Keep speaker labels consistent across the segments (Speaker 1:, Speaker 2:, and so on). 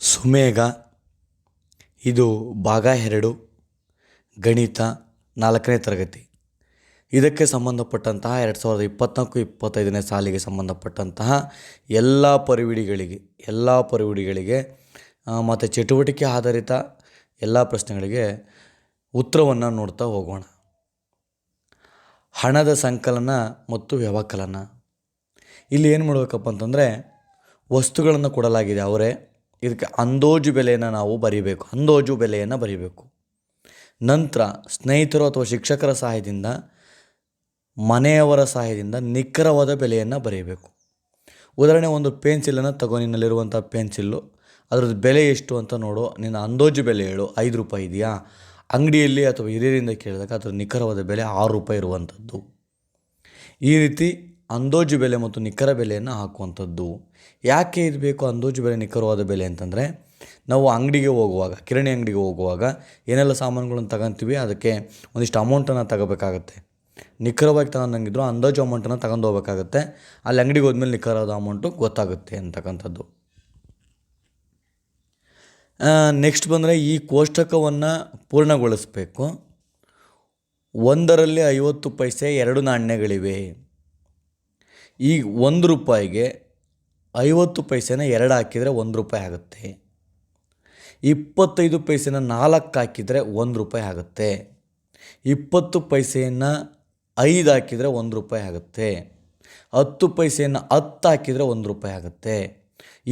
Speaker 1: ಸುಮೇಘ. ಇದು ಭಾಗ 2 ಗಣಿತ 4ನೇ ತರಗತಿ. ಇದಕ್ಕೆ ಸಂಬಂಧಪಟ್ಟಂತಹ 2024-25ನೇ ಸಾಲಿಗೆ ಸಂಬಂಧಪಟ್ಟಂತಹ ಎಲ್ಲ ಪರಿವಿಡಿಗಳಿಗೆ ಮತ್ತು ಚಟುವಟಿಕೆ ಆಧಾರಿತ ಎಲ್ಲ ಪ್ರಶ್ನೆಗಳಿಗೆ ಉತ್ತರವನ್ನು ನೋಡ್ತಾ ಹೋಗೋಣ. ಹಣದ ಸಂಕಲನ ಮತ್ತು ವ್ಯವಕಲನ. ಇಲ್ಲಿ ಏನು ಮಾಡಬೇಕಪ್ಪ ಅಂತಂದರೆ, ವಸ್ತುಗಳನ್ನು ಕೊಡಲಾಗಿದೆ ಅವರೇ, ಇದಕ್ಕೆ ಅಂದಾಜು ಬೆಲೆಯನ್ನು ನಾವು ಬರೀಬೇಕು. ನಂತರ ಸ್ನೇಹಿತರು ಅಥವಾ ಶಿಕ್ಷಕರ ಸಹಾಯದಿಂದ, ಮನೆಯವರ ಸಹಾಯದಿಂದ ನಿಖರವಾದ ಬೆಲೆಯನ್ನು ಬರೀಬೇಕು. ಉದಾಹರಣೆ, ಒಂದು ಪೆನ್ಸಿಲನ್ನು ತಗೋ, ನಿನ್ನಲ್ಲಿರುವಂಥ ಪೆನ್ಸಿಲ್ಲು, ಅದರದ್ದು ಬೆಲೆ ಎಷ್ಟು ಅಂತ ನೋಡು, ನಿನ್ನ ಅಂದಾಜು ಬೆಲೆ ಹೇಳು. 5 ರೂಪಾಯಿ ಇದೆಯಾ? ಅಂಗಡಿಯಲ್ಲಿ ಅಥವಾ ಹಿರಿಯರಿಂದ ಕೇಳಿದಾಗ ಅದರ ನಿಖರವಾದ ಬೆಲೆ 6 ರೂಪಾಯಿ ಇರುವಂಥದ್ದು. ಈ ರೀತಿ ಅಂದಾಜು ಬೆಲೆ ಮತ್ತು ನಿಖರ ಬೆಲೆಯನ್ನು ಹಾಕುವಂಥದ್ದು. ಯಾಕೆ ಇದು ಬೇಕು ಅಂದಾಜು ಬೆಲೆ ನಿಖರವಾದ ಬೆಲೆ ಅಂತಂದರೆ, ನಾವು ಅಂಗಡಿಗೆ ಹೋಗುವಾಗ, ಕಿರಾಣಿ ಅಂಗಡಿಗೆ ಹೋಗುವಾಗ ಏನೆಲ್ಲ ಸಾಮಾನುಗಳನ್ನು ತಗೊತೀವಿ, ಅದಕ್ಕೆ ಒಂದಿಷ್ಟು ಅಮೌಂಟನ್ನು ತಗೋಬೇಕಾಗತ್ತೆ. ನಿಖರವಾಗಿ ತಗೊಂಡಂಗಿದ್ರು ಅಂದಾಜು ಅಮೌಂಟನ್ನು ತಗೊಂಡು ಹೋಗ್ಬೇಕಾಗತ್ತೆ. ಅಲ್ಲಿ ಅಂಗಡಿಗೆ ಹೋದ್ಮೇಲೆ ನಿಖರವಾದ ಅಮೌಂಟು ಗೊತ್ತಾಗುತ್ತೆ ಅಂತಕ್ಕಂಥದ್ದು. ನೆಕ್ಸ್ಟ್ ಬಂದರೆ, ಈ ಕೋಷ್ಟಕವನ್ನು ಪೂರ್ಣಗೊಳಿಸಬೇಕು. 1ರಲ್ಲಿ 50 ಪೈಸೆ 2 ನಾಣ್ಯಗಳಿವೆ. ಈ 1 ರೂಪಾಯಿಗೆ 50 ಪೈಸೆನ 2 ಹಾಕಿದರೆ 1 ರೂಪಾಯಿ ಆಗುತ್ತೆ. 25 ಪೈಸೆನ 4 ಹಾಕಿದರೆ 1 ರೂಪಾಯಿ ಆಗುತ್ತೆ. 20 ಪೈಸೆಯನ್ನು 5 ಹಾಕಿದರೆ 1 ರೂಪಾಯಿ ಆಗುತ್ತೆ. 10 ಪೈಸೆಯನ್ನು 10 ಹಾಕಿದರೆ 1 ರೂಪಾಯಿ ಆಗುತ್ತೆ.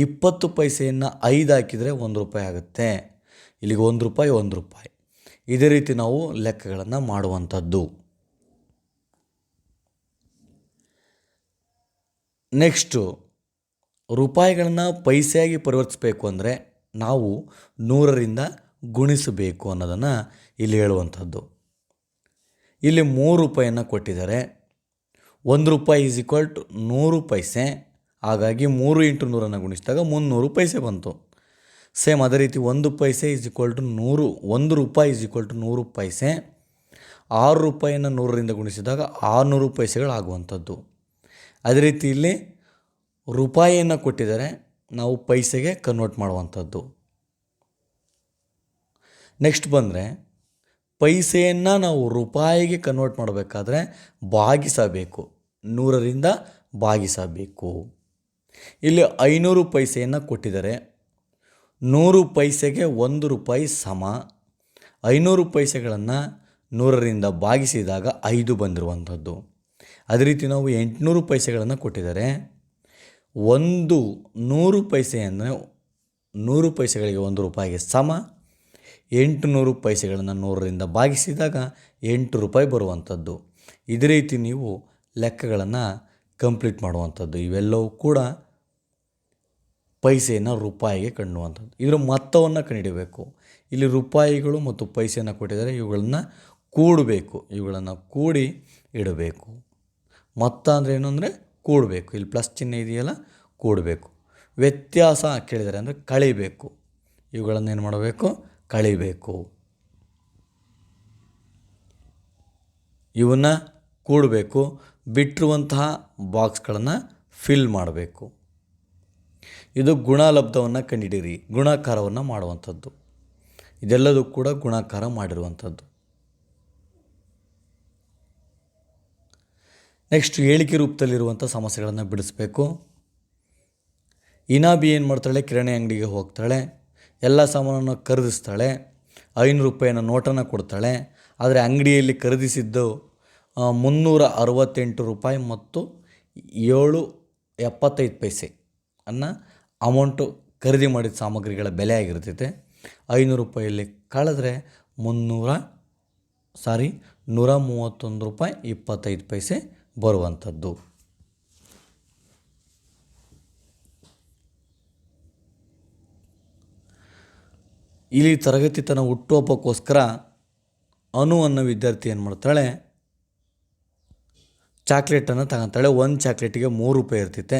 Speaker 1: 20 ಪೈಸೆಯನ್ನು 5 ಹಾಕಿದರೆ 1 ರೂಪಾಯಿ ಆಗುತ್ತೆ. ಇಲ್ಲಿಗೆ 1 ರೂಪಾಯಿ. ಇದೇ ರೀತಿ ನಾವು ಲೆಕ್ಕಗಳನ್ನು ಮಾಡುವಂಥದ್ದು. ನೆಕ್ಸ್ಟು, ರೂಪಾಯಿಗಳನ್ನು ಪೈಸೆಯಾಗಿ ಪರಿವರ್ತಿಸಬೇಕು ಅಂದರೆ ನಾವು 100ರಿಂದ ಗುಣಿಸಬೇಕು ಅನ್ನೋದನ್ನು ಇಲ್ಲಿ ಹೇಳುವಂಥದ್ದು. ಇಲ್ಲಿ 3 ರೂಪಾಯಿಯನ್ನು ಕೊಟ್ಟಿದ್ದಾರೆ. 1 ರೂಪಾಯಿ ಈಸ್ ಈಕ್ವಲ್ ಟು 100 ಪೈಸೆ. ಹಾಗಾಗಿ 3 × 100 ಗುಣಿಸಿದಾಗ 300 ಪೈಸೆ ಬಂತು. ಸೇಮ್ ಅದೇ ರೀತಿ 1 ಪೈಸೆ ಈಸ್ ಈಕ್ವಲ್ ಟು 100. 1 ರೂಪಾಯಿ ಈಸ್ ಈಕ್ವಲ್ ಟು 100 ಪೈಸೆ. 6 ರೂಪಾಯಿಯನ್ನು 100ರಿಂದ ಗುಣಿಸಿದಾಗ 600 ಪೈಸೆಗಳಾಗುವಂಥದ್ದು. ಅದೇ ರೀತಿ ಇಲ್ಲಿ ರೂಪಾಯಿಯನ್ನು ಕೊಟ್ಟಿದ್ದಾರೆ, ನಾವು ಪೈಸೆಗೆ ಕನ್ವರ್ಟ್ ಮಾಡುವಂಥದ್ದು. ನೆಕ್ಸ್ಟ್ ಬಂದರೆ, ಪೈಸೆಯನ್ನು ನಾವು ರೂಪಾಯಿಗೆ ಕನ್ವರ್ಟ್ ಮಾಡಬೇಕಾದ್ರೆ ಭಾಗಿಸಬೇಕು. 100ರಿಂದ ಭಾಗಿಸಬೇಕು. ಇಲ್ಲಿ 500 ಪೈಸೆಯನ್ನು ಕೊಟ್ಟಿದ್ದಾರೆ. 100 ಪೈಸೆಗೆ 1 ರೂಪಾಯಿ ಸಮ. 500 ಪೈಸೆಗಳನ್ನು 100ರಿಂದ ಭಾಗಿಸಿದಾಗ 5 ಬಂದಿರುವಂಥದ್ದು. ಅದೇ ರೀತಿ ನಾವು 800 ಪೈಸೆಗಳನ್ನು ಕೊಟ್ಟಿದ್ದಾರೆ. 100 ಪೈಸೆ ಅಂದರೆ 100 ಪೈಸೆಗಳಿಗೆ 1 ರೂಪಾಯಿಗೆ ಸಮ. 800 ಪೈಸೆಗಳನ್ನು 100ರಿಂದ ಭಾಗಿಸಿದಾಗ 8 ರೂಪಾಯಿ ಬರುವಂಥದ್ದು. ಇದೇ ರೀತಿ ನೀವು ಲೆಕ್ಕಗಳನ್ನು ಕಂಪ್ಲೀಟ್ ಮಾಡುವಂಥದ್ದು. ಇವೆಲ್ಲವೂ ಕೂಡ ಪೈಸೆಯನ್ನು ರೂಪಾಯಿಗೆ ಕಂಡುವಂಥದ್ದು. ಇದರ ಮೊತ್ತವನ್ನು ಕಂಡುಹಿಡಬೇಕು. ಇಲ್ಲಿ ರೂಪಾಯಿಗಳು ಮತ್ತು ಪೈಸೆಯನ್ನು ಕೊಟ್ಟಿದ್ದಾರೆ, ಇವುಗಳನ್ನು ಕೂಡಿ ಇಡಬೇಕು. ಮೊತ್ತ ಅಂದರೆ ಏನು ಅಂದರೆ ಕೂಡಬೇಕು. ಇಲ್ಲಿ ಪ್ಲಸ್ ಚಿಹ್ನೆ ಇದೆಯಲ್ಲ, ಕೂಡಬೇಕು. ವ್ಯತ್ಯಾಸ ಕೇಳಿದರೆ ಅಂದರೆ ಕಳಿಬೇಕು. ಇವುಗಳನ್ನು ಏನು ಮಾಡಬೇಕು? ಕಳಿಬೇಕು. ಇವನ್ನು ಕೂಡಬೇಕು. ಬಿಟ್ಟಿರುವಂತಹ ಬಾಕ್ಸ್ಗಳನ್ನು ಫಿಲ್ ಮಾಡಬೇಕು. ಇದು ಗುಣಲಬ್ಧವನ್ನು ಕಂಡುಹಿಡಿಯಿರಿ, ಗುಣಾಕಾರವನ್ನು ಮಾಡುವಂಥದ್ದು. ಇದೆಲ್ಲದೂ ಕೂಡ ಗುಣಾಕಾರ ಮಾಡಿರುವಂಥದ್ದು. ನೆಕ್ಸ್ಟ್, ಹೇಳಿಕೆ ರೂಪದಲ್ಲಿರುವಂಥ ಸಮಸ್ಯೆಗಳನ್ನು ಬಿಡಿಸಬೇಕು. ಇನಾಬಿ ಏನು ಮಾಡ್ತಾಳೆ? ಕಿರಾಣಿ ಅಂಗಡಿಗೆ ಹೋಗ್ತಾಳೆ, ಎಲ್ಲ ಸಾಮಾನನ್ನು ಖರೀದಿಸ್ತಾಳೆ, 500 ರೂಪಾಯಿನ ನೋಟನ್ನು ಕೊಡ್ತಾಳೆ. ಆದರೆ ಅಂಗಡಿಯಲ್ಲಿ ಖರೀದಿಸಿದ್ದು 368 ರೂಪಾಯಿ ಮತ್ತು 7.75 ಪೈಸೆ ಅಮೌಂಟು ಖರೀದಿ ಮಾಡಿದ ಸಾಮಗ್ರಿಗಳ ಬೆಲೆ ಆಗಿರ್ತೈತೆ. 500 ರೂಪಾಯಲ್ಲಿ ಕಳೆದ್ರೆ 131 ರೂಪಾಯಿ 25 ಪೈಸೆ ಬರುವಂಥದ್ದು. ಇಲ್ಲಿ ತರಗತಿ ತನ್ನ ಹುಟ್ಟುಹಬ್ಬಕ್ಕೋಸ್ಕರ ಅನು ಅನ್ನೋ ವಿದ್ಯಾರ್ಥಿ ಏನು ಮಾಡ್ತಾಳೆ? ಚಾಕ್ಲೇಟನ್ನು ತಗೊತಾಳೆ. 1 ಚಾಕ್ಲೇಟಿಗೆ 3 ರೂಪಾಯಿ ಇರ್ತೈತೆ.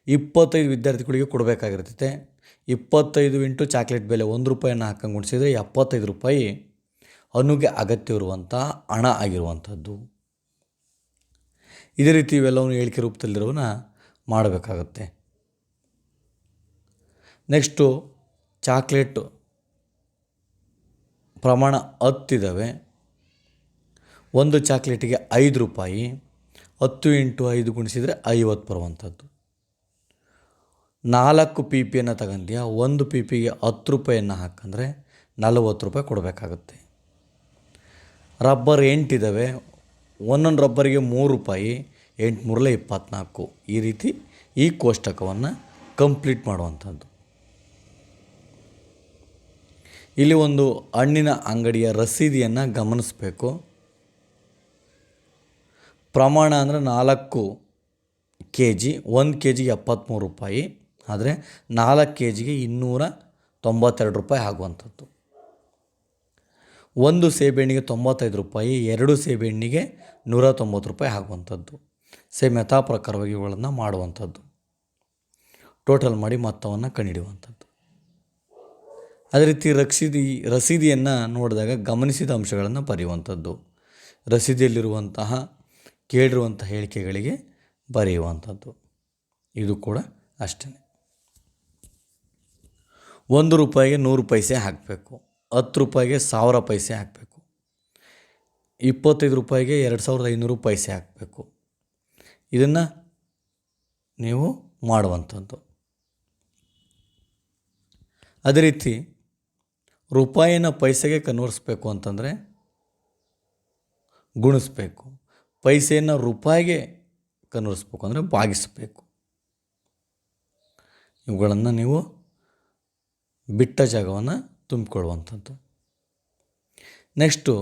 Speaker 1: 25 ವಿದ್ಯಾರ್ಥಿಗಳಿಗೆ ಕೊಡಬೇಕಾಗಿರ್ತೈತೆ. 25 ಇಂಟು ಚಾಕ್ಲೇಟ್ ಬೆಲೆ 1 ರೂಪಾಯಿಯನ್ನು ಹಾಕಂಗೆ ಗುಣಿಸಿದರೆ 75 ರೂಪಾಯಿ ಅನುಗೆ ಅಗತ್ಯವಿರುವಂಥ ಹಣ ಆಗಿರುವಂಥದ್ದು. ಇದೇ ರೀತಿ ಇವೆಲ್ಲವನ್ನು ಹೇಳಿಕೆ ರೂಪದಲ್ಲಿರೋವನ್ನ ಮಾಡಬೇಕಾಗತ್ತೆ. ನೆಕ್ಸ್ಟು ಚಾಕ್ಲೇಟ್ ಪ್ರಮಾಣ 10 ಇದ್ದಾವೆ. ಒಂದು ಚಾಕ್ಲೇಟಿಗೆ 5 ರೂಪಾಯಿ. 10 × 5 ಗುಣಿಸಿದರೆ 50 ಬರುವಂಥದ್ದು. 4 ಪಿ ಪಿಯನ್ನು ತಗೊಂಡ್ಯಾ, ಒಂದು ಪಿ ಪಿಗೆ 10 ರೂಪಾಯಿಯನ್ನು ಹಾಕಂದರೆ 40 ರೂಪಾಯಿ ಕೊಡಬೇಕಾಗುತ್ತೆ. ರಬ್ಬರ್ 8 ಇದ್ದಾವೆ. ಒಂದೊಂದು ರಬ್ಬರಿಗೆ 3 ರೂಪಾಯಿ. 8 3 24. ಈ ರೀತಿ ಈ ಕೋಷ್ಟಕವನ್ನು ಕಂಪ್ಲೀಟ್ ಮಾಡುವಂಥದ್ದು. ಇಲ್ಲಿ ಒಂದು ಹಣ್ಣಿನ ಅಂಗಡಿಯ ರಸೀದಿಯನ್ನು ಗಮನಿಸಬೇಕು. ಪ್ರಮಾಣ ಅಂದರೆ 4 ಕೆ ಜಿ, 1 ಕೆ ಜಿಗೆ 73 ರೂಪಾಯಿ. ಆದರೆ 4 ಕೆ ಜಿಗೆ 292 ರೂಪಾಯಿ ಆಗುವಂಥದ್ದು. ಒಂದು ಸೇಬೆಹಣ್ಣಿಗೆ 95 ರೂಪಾಯಿ, 2 ಸೇಬೆಹಣ್ಣಿಗೆ 190 ರೂಪಾಯಿ ಆಗುವಂಥದ್ದು. ಸೇಮ್ ಯಥಾ ಪ್ರಕಾರವಾಗಿ ಇವುಗಳನ್ನು ಮಾಡುವಂಥದ್ದು. ಟೋಟಲ್ ಮಾಡಿ ಮೊತ್ತವನ್ನು ಕಂಡುಹಿಡಿಯುವಂಥದ್ದು. ಅದೇ ರೀತಿ ರಸೀದಿಯನ್ನು ನೋಡಿದಾಗ ಗಮನಿಸಿದ ಅಂಶಗಳನ್ನು ಬರೆಯುವಂಥದ್ದು. ರಸೀದಿಯಲ್ಲಿರುವಂತಹ ಕೇಳಿರುವಂಥ ಹೇಳಿಕೆಗಳಿಗೆ ಬರೆಯುವಂಥದ್ದು. ಇದು ಕೂಡ ಅಷ್ಟೇ. 1 ರೂಪಾಯಿಗೆ 100 ಪೈಸೆ ಹಾಕಬೇಕು. 10 ರೂಪಾಯಿಗೆ 1000 ಪೈಸೆ ಹಾಕಬೇಕು. 25 ರೂಪಾಯಿಗೆ 2500 ಪೈಸೆ ಹಾಕಬೇಕು. ಇದನ್ನು ನೀವು ಮಾಡುವಂಥದ್ದು. ಅದೇ ರೀತಿ ರೂಪಾಯಿನ ಪೈಸೆಗೆ ಕನ್ವರ್ಸ್ಬೇಕು ಅಂತಂದರೆ ಗುಣಿಸ್ಬೇಕು. ಪೈಸೆಯನ್ನು ರೂಪಾಯಿಗೆ ಕನ್ವರ್ಸ್ಬೇಕು ಅಂದರೆ ಭಾಗಿಸಬೇಕು. ಇವುಗಳನ್ನು ನೀವು ಬಿಟ್ಟ ಜಾಗವನ್ನು ತುಂಬಿಕೊಳ್ಳುವಂಥದ್ದು. ನೆಕ್ಸ್ಟು,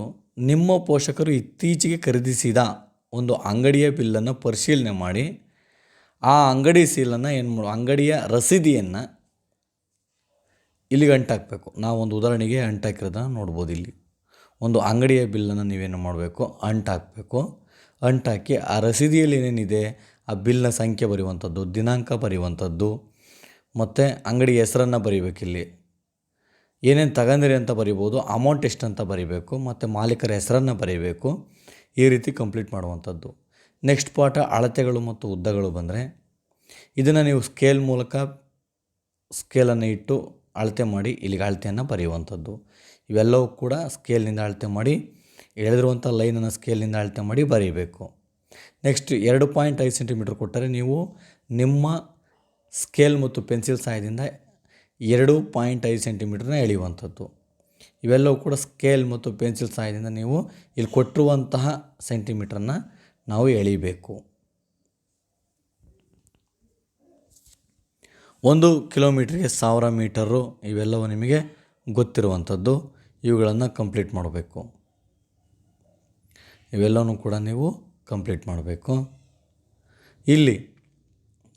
Speaker 1: ನಿಮ್ಮ ಪೋಷಕರು ಇತ್ತೀಚೆಗೆ ಖರೀದಿಸಿದ ಒಂದು ಅಂಗಡಿಯ ಬಿಲ್ಲನ್ನು ಪರಿಶೀಲನೆ ಮಾಡಿ ಆ ಅಂಗಡಿ ಸೀಲನ್ನು ಅಂಗಡಿಯ ರಸೀದಿಯನ್ನು ಇಲ್ಲಿಗೆ ಅಂಟಾಕಬೇಕು. ನಾವೊಂದು ಉದಾಹರಣೆಗೆ ಅಂಟಾಕಿರೋದನ್ನು ನೋಡ್ಬೋದು. ಇಲ್ಲಿ ಒಂದು ಅಂಗಡಿಯ ಬಿಲ್ಲನ್ನು ನೀವೇನು ಮಾಡಬೇಕು, ಅಂಟಾಕಬೇಕು. ಅಂಟಾಕಿ ಆ ರಸೀದಿಯಲ್ಲಿ ಏನೇನಿದೆ ಆ ಬಿಲ್ನ ಸಂಖ್ಯೆ ಬರೆಯುವಂಥದ್ದು, ದಿನಾಂಕ ಬರೆಯುವಂಥದ್ದು, ಮತ್ತು ಅಂಗಡಿ ಹೆಸರನ್ನು ಬರೀಬೇಕಿಲ್ಲಿ. ಏನೇನು ತಗೊಂಡಿರಿ ಅಂತ ಬರಿಬೋದು, ಅಮೌಂಟ್ ಎಷ್ಟು ಅಂತ ಬರೀಬೇಕು, ಮತ್ತು ಮಾಲೀಕರ ಹೆಸರನ್ನು ಬರೀಬೇಕು. ಈ ರೀತಿ ಕಂಪ್ಲೀಟ್ ಮಾಡುವಂಥದ್ದು. ನೆಕ್ಸ್ಟ್ ಪಾಠ ಅಳತೆಗಳು ಮತ್ತು ಉದ್ದಗಳು ಬಂದರೆ ಇದನ್ನು ನೀವು ಸ್ಕೇಲ್ ಮೂಲಕ ಸ್ಕೇಲನ್ನು ಇಟ್ಟು ಅಳತೆ ಮಾಡಿ ಇಲ್ಲಿಗೆ ಅಳತೆಯನ್ನು ಬರೆಯುವಂಥದ್ದು. ಇವೆಲ್ಲವೂ ಕೂಡ ಸ್ಕೇಲ್ನಿಂದ ಅಳತೆ ಮಾಡಿ ಎಳೆದಿರುವಂಥ ಲೈನನ್ನು ಸ್ಕೇಲ್ನಿಂದ ಅಳತೆ ಮಾಡಿ ಬರೀಬೇಕು. ನೆಕ್ಸ್ಟ್ 2.5 ಸೆಂಟಿಮೀಟರ್ ಕೊಟ್ಟರೆ ನೀವು ನಿಮ್ಮ ಸ್ಕೇಲ್ ಮತ್ತು ಪೆನ್ಸಿಲ್ ಸಹಾಯದಿಂದ 2.5 ಸೆಂಟಿಮೀಟ್ರನ್ನ ಎಳೆಯುವಂಥದ್ದು. ಇವೆಲ್ಲವೂ ಕೂಡ ಸ್ಕೇಲ್ ಮತ್ತು ಪೆನ್ಸಿಲ್ ಸಹಾಯದಿಂದ ನೀವು ಇಲ್ಲಿ ಕೊಟ್ಟಿರುವಂತಹ ಸೆಂಟಿಮೀಟ್ರನ್ನು ನಾವು ಎಳಿಬೇಕು. 1 ಕಿಲೋಮೀಟ್ರಿಗೆ 1000 ಮೀಟರು ಇವೆಲ್ಲವೂ ನಿಮಗೆ ಗೊತ್ತಿರುವಂಥದ್ದು. ಇವುಗಳನ್ನು ಕಂಪ್ಲೀಟ್ ಮಾಡಬೇಕು. ಇವೆಲ್ಲವೂ ಕೂಡ ನೀವು ಕಂಪ್ಲೀಟ್ ಮಾಡಬೇಕು. ಇಲ್ಲಿ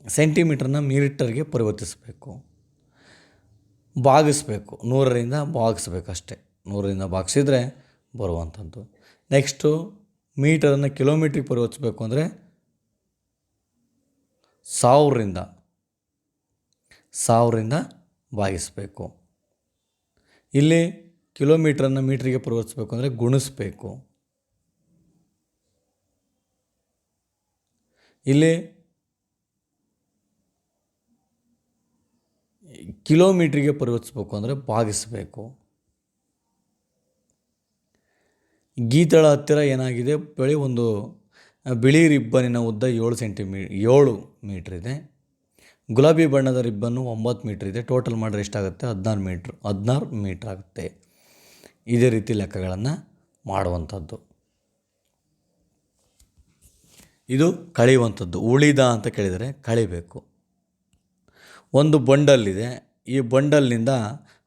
Speaker 1: ಸೆಂಟಿಮೀಟ್ರನ್ನ ಮೀಟರ್ಗೆ ಪರಿವರ್ತಿಸಬೇಕು, ಭಾಗಿಸ್ಬೇಕು. 100ರಿಂದ ಭಾಗಿಸ್ಬೇಕು ಅಷ್ಟೇ. 100ರಿಂದ ಭಾಗಿಸಿದರೆ ಬರುವಂಥದ್ದು. ನೆಕ್ಸ್ಟು ಮೀಟರನ್ನು ಕಿಲೋಮೀಟ್ರಿಗೆ ಪರಿವರ್ತಿಸಬೇಕು ಅಂದರೆ 1000ರಿಂದ ಭಾಗಿಸಬೇಕು. ಇಲ್ಲಿ ಕಿಲೋಮೀಟ್ರನ್ನು ಮೀಟ್ರಿಗೆ ಪರಿವರ್ತಿಸಬೇಕು ಅಂದರೆ ಗುಣಿಸ್ಬೇಕು. ಇಲ್ಲಿ ಕಿಲೋಮೀಟ್ರಿಗೆ ಪರಿವರ್ತಿಸಬೇಕು ಅಂದರೆ ಭಾಗಿಸಬೇಕು. ಗೀತಳ ಹತ್ತಿರ ಏನಾಗಿದೆ, ಒಂದು ಬಿಳಿ ರಿಬ್ಬನಿನ ಉದ್ದ 7 ಮೀಟ್ರ್ ಇದೆ. ಗುಲಾಬಿ ಬಣ್ಣದ ರಿಬ್ಬನ್ನು 9 ಮೀಟ್ರ್ ಇದೆ. ಟೋಟಲ್ ಮಾಡಿದ್ರೆ ಎಷ್ಟಾಗುತ್ತೆ? 16 ಮೀಟ್ರ್ ಆಗುತ್ತೆ. ಇದೇ ರೀತಿ ಲೆಕ್ಕಗಳನ್ನು ಮಾಡುವಂಥದ್ದು. ಇದು ಕಳೆಯುವಂಥದ್ದು. ಉಳಿದ ಅಂತ ಕೇಳಿದರೆ ಕಳಿಬೇಕು. ಒಂದು ಬಂಡಲ್ಲಿದೆ. ಈ ಬಂಡಲ್ನಿಂದ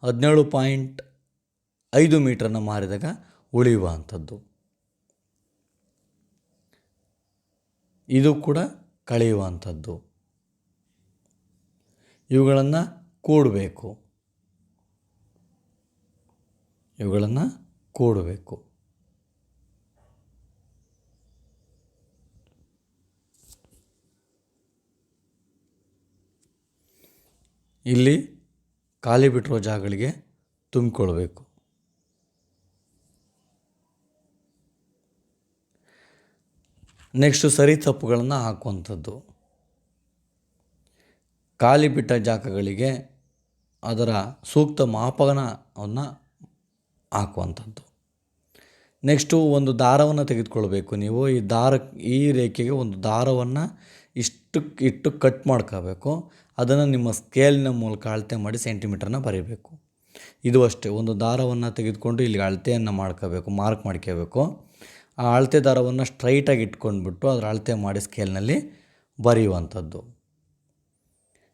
Speaker 1: 17.5 ಮೀಟ್ರನ್ನು ಮಾರಿದಾಗ ಉಳಿಯುವಂಥದ್ದು. ಇದು ಕೂಡ ಕಳೆಯುವಂಥದ್ದು. ಇವುಗಳನ್ನು ಕೂಡಬೇಕು. ಇಲ್ಲಿ ಖಾಲಿ ಬಿಟ್ಟಿರೋ ಜಾಗಗಳಿಗೆ ತುಂಬಿಕೊಳ್ಬೇಕು. ನೆಕ್ಸ್ಟು ಸರಿ ತಪ್ಪುಗಳನ್ನು ಹಾಕುವಂಥದ್ದು. ಖಾಲಿ ಬಿಟ್ಟ ಜಾಗಗಳಿಗೆ ಅದರ ಸೂಕ್ತ ಮಾಪನವನ್ನು ಹಾಕುವಂಥದ್ದು. ನೆಕ್ಸ್ಟು ಒಂದು ದಾರವನ್ನು ತೆಗೆದುಕೊಳ್ಬೇಕು. ನೀವು ಈ ರೇಖೆಗೆ ಒಂದು ದಾರವನ್ನು ಇಟ್ಟು ಕಟ್ ಮಾಡ್ಕೋಬೇಕು. ಅದನ್ನು ನಿಮ್ಮ ಸ್ಕೇಲ್ನ ಮೂಲಕ ಅಳತೆ ಮಾಡಿ ಸೆಂಟಿಮೀಟರ್ನ ಬರೀಬೇಕು. ಇದು ಅಷ್ಟೇ, ಒಂದು ದಾರವನ್ನು ತೆಗೆದುಕೊಂಡು ಇಲ್ಲಿ ಅಳತೆಯನ್ನು ಮಾರ್ಕ್ ಮಾಡ್ಕೋಬೇಕು. ಆ ಅಳತೆ ದಾರವನ್ನು ಸ್ಟ್ರೈಟಾಗಿ ಇಟ್ಕೊಂಡ್ಬಿಟ್ಟು ಅದರ ಅಳತೆ ಮಾಡಿ ಸ್ಕೇಲ್ನಲ್ಲಿ ಬರೆಯುವಂಥದ್ದು.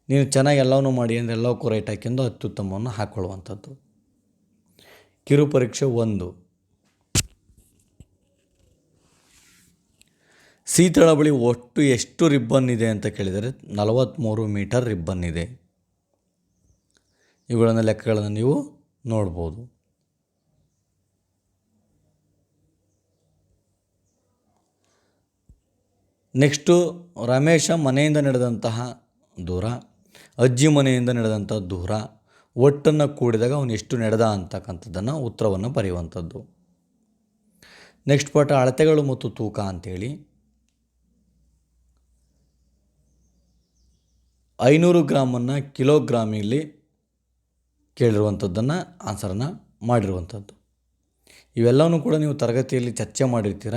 Speaker 1: ನೀವು ಚೆನ್ನಾಗಿ ಎಲ್ಲವನ್ನೂ ಮಾಡಿ ಅಂದರೆ ಎಲ್ಲವಕ್ಕೂ ರೈಟ್ ಹಾಕಿಕೊಂಡು ಅತ್ಯುತ್ತಮವನ್ನು ಹಾಕ್ಕೊಳ್ಳುವಂಥದ್ದು. ಕಿರು ಪರೀಕ್ಷೆ 1. ಸೀತಳ ಬಳಿ ಒಟ್ಟು ಎಷ್ಟು ರಿಬ್ಬನ್ ಇದೆ ಅಂತ ಕೇಳಿದರೆ 43 ಮೀಟರ್ ರಿಬ್ಬನ್ ಇದೆ. ಇವುಗಳನ್ನು ಲೆಕ್ಕಗಳನ್ನು ನೀವು ನೋಡ್ಬೋದು. ನೆಕ್ಸ್ಟು ರಮೇಶ ಮನೆಯಿಂದ ನಡೆದಂತಹ ದೂರ, ಅಜ್ಜಿ ಮನೆಯಿಂದ ನಡೆದಂಥ ದೂರ ಒಟ್ಟನ್ನು ಕೂಡಿದಾಗ ಅವನು ಎಷ್ಟು ನಡೆದ ಅಂತಕ್ಕಂಥದ್ದನ್ನು ಉತ್ತರವನ್ನು ಬರೆಯುವಂಥದ್ದು. ನೆಕ್ಸ್ಟ್ ಪಾಠ ಅಳತೆಗಳು ಮತ್ತು ತೂಕ ಅಂಥೇಳಿ 500 ಗ್ರಾಮನ್ನು ಕಿಲೋಗ್ರಾಮಿಲಿ ಕೇಳಿರುವಂಥದ್ದನ್ನು ಆನ್ಸರನ್ನು ಮಾಡಿರುವಂಥದ್ದು. ಇವೆಲ್ಲವೂ ಕೂಡ ನೀವು ತರಗತಿಯಲ್ಲಿ ಚರ್ಚೆ ಮಾಡಿರ್ತೀರ.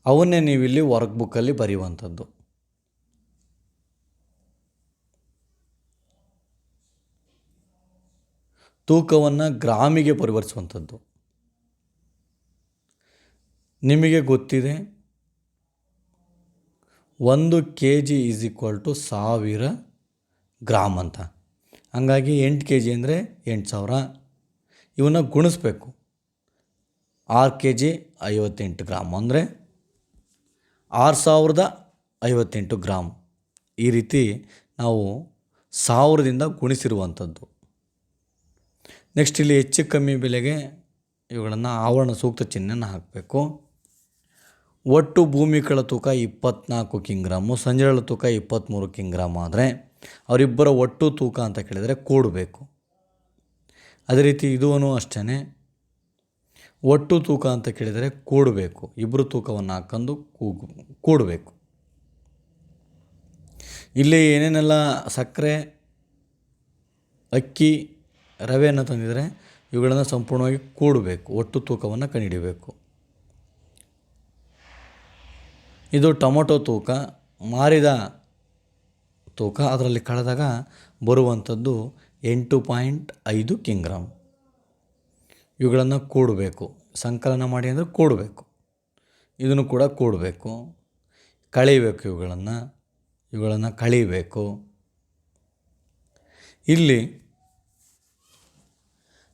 Speaker 1: ಅವನ್ನೇ ನೀವಿಲ್ಲಿ ವರ್ಕ್ ಬುಕ್ಕಲ್ಲಿ ಬರೆಯುವಂಥದ್ದು. ತೂಕವನ್ನು ಗ್ರಾಮಿಗೆ ಪರಿವರ್ತಿಸುವಂಥದ್ದು. ನಿಮಗೆ ಗೊತ್ತಿದೆ 1 kg = 1000 ಗ್ರಾಮ್ ಅಂತ. ಹಾಗಾಗಿ 8 kg ಅಂದರೆ 8000. ಇವನ್ನ ಗುಣಿಸ್ಬೇಕು. 6 kg 58 ಗ್ರಾಮ್ ಅಂದರೆ 6058 ಗ್ರಾಮ್. ಈ ರೀತಿ ನಾವು 1000ದಿಂದ ಗುಣಿಸಿರುವಂಥದ್ದು. ನೆಕ್ಸ್ಟ್ ಇಲ್ಲಿ ಹೆಚ್ಚು ಕಮ್ಮಿ ಬೆಲೆಗೆ ಇವುಗಳನ್ನು ಆವರಣ ಸೂಕ್ತ ಚಿಹ್ನೆಯನ್ನು ಹಾಕಬೇಕು. ಒಟ್ಟು ಭೂಮಿಕಳ ತೂಕ 24 ಕಿಂಗ್ರಾಮು, ಸಂಜೆಗಳ ತೂಕ 23 ಕಿಂಗ್ರಾಮ್ ಆದರೆ ಅವರಿಬ್ಬರ ಒಟ್ಟು ತೂಕ ಅಂತ ಕೇಳಿದರೆ ಕೂಡಬೇಕು. ಅದೇ ರೀತಿ ಇದೂ ಅಷ್ಟೇ, ಒಟ್ಟು ತೂಕ ಅಂತ ಕೇಳಿದರೆ ಕೂಡಬೇಕು. ಇಬ್ಬರು ತೂಕವನ್ನು ಹಾಕೊಂಡು ಕೂಡಬೇಕು. ಇಲ್ಲಿ ಏನೇನೆಲ್ಲ ಸಕ್ಕರೆ, ಅಕ್ಕಿ, ರವೆಯನ್ನು ತಂದಿದರೆ ಇವುಗಳನ್ನು ಸಂಪೂರ್ಣವಾಗಿ ಕೂಡಬೇಕು. ಒಟ್ಟು ತೂಕವನ್ನು ಕಂಡುಹಿಡಿಯಬೇಕು. ಇದು ಟೊಮೊಟೊ ತೂಕ, ಮಾರಿದ ತೂಕ, ಅದರಲ್ಲಿ ಕಳೆದಾಗ ಬರುವಂಥದ್ದು 8.5 ಕಿಂಗ್ರಾಮ್. ಇವುಗಳನ್ನು ಕೂಡಬೇಕು. ಸಂಕಲನ ಮಾಡಿ ಅಂದರೆ ಕೂಡಬೇಕು. ಇದನ್ನು ಕೂಡ ಕೂಡಬೇಕು. ಕಳೀಬೇಕು. ಇವುಗಳನ್ನು ಕಳೀಬೇಕು. ಇಲ್ಲಿ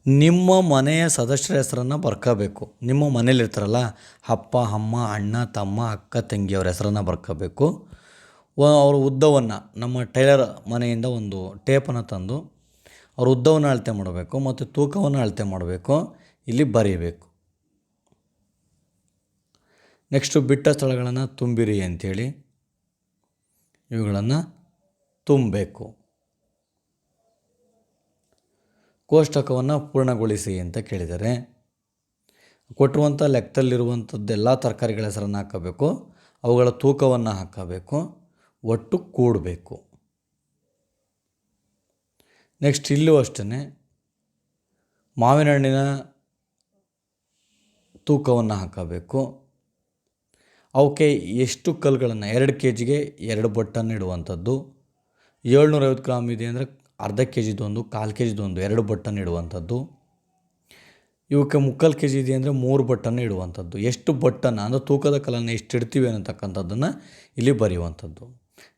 Speaker 1: ನಿಮ್ಮ ಮನೆಯ ಸದಸ್ಯರ ಹೆಸರನ್ನು ಬರ್ಕೋಬೇಕು. ನಿಮ್ಮ ಮನೇಲಿರ್ತಾರಲ್ಲ, ಅಪ್ಪ, ಅಮ್ಮ, ಅಣ್ಣ, ತಮ್ಮ, ಅಕ್ಕ, ತಂಗಿಯವರ ಹೆಸರನ್ನು ಬರ್ಕೋಬೇಕು. ಅವರ ಉದ್ದವನ್ನು ನಮ್ಮ ಟೈಲರ್ ಮನೆಯಿಂದ ಒಂದು ಟೇಪನ್ನು ತಂದು ಅವ್ರ ಉದ್ದವನ್ನು ಅಳತೆ ಮಾಡಬೇಕು ಮತ್ತು ತೂಕವನ್ನು ಅಳತೆ ಮಾಡಬೇಕು. ಇಲ್ಲಿ ಬರೀಬೇಕು. ನೆಕ್ಸ್ಟು ಬಿಟ್ಟ ಸ್ಥಳಗಳನ್ನು ತುಂಬಿರಿ ಅಂಥೇಳಿ ಇವುಗಳನ್ನು ತುಂಬಬೇಕು. ಕೋಷ್ಟಕವನ್ನು ಪೂರ್ಣಗೊಳಿಸಿ ಅಂತ ಕೇಳಿದರೆ ಕೊಟ್ಟಿರುವಂಥ ಲೆಕ್ಕದಲ್ಲಿರುವಂಥದ್ದೆಲ್ಲ ತರಕಾರಿಗಳ ಹೆಸರನ್ನು ಹಾಕಬೇಕು. ಅವುಗಳ ತೂಕವನ್ನು ಹಾಕಬೇಕು. ಒಟ್ಟು ಕೂಡಬೇಕು. ನೆಕ್ಸ್ಟ್ ಇಲ್ಲೂ ಅಷ್ಟೇ ಮಾವಿನ ಹಣ್ಣಿನ ತೂಕವನ್ನು ಹಾಕಬೇಕು. ಅವಕ್ಕೆ ಎಷ್ಟು ಕಲ್ಲುಗಳನ್ನು 2 kgಗೆ 2 ಬಟ್ಟನ್ನು ಇಡುವಂಥದ್ದು. 750 ಗ್ರಾಮ್ ಇದೆ ಅಂದರೆ ಅರ್ಧ kgದೊಂದು, 1/4 kgದೊಂದು 2 ಬಟ್ಟನ್ನು ಇಡುವಂಥದ್ದು. ಇವಕ್ಕೆ 3/4 kg ಇದೆ ಅಂದರೆ 3 ಬಟ್ಟನ್ನು ಇಡುವಂಥದ್ದು. ಎಷ್ಟು ಬಟ್ಟನ್ನು ಅಂದರೆ ತೂಕದ ಕಲ್ಲನ್ನು ಎಷ್ಟು ಇಡ್ತೀವಿ ಅನ್ನತಕ್ಕಂಥದ್ದನ್ನು ಇಲ್ಲಿ ಬರೆಯುವಂಥದ್ದು.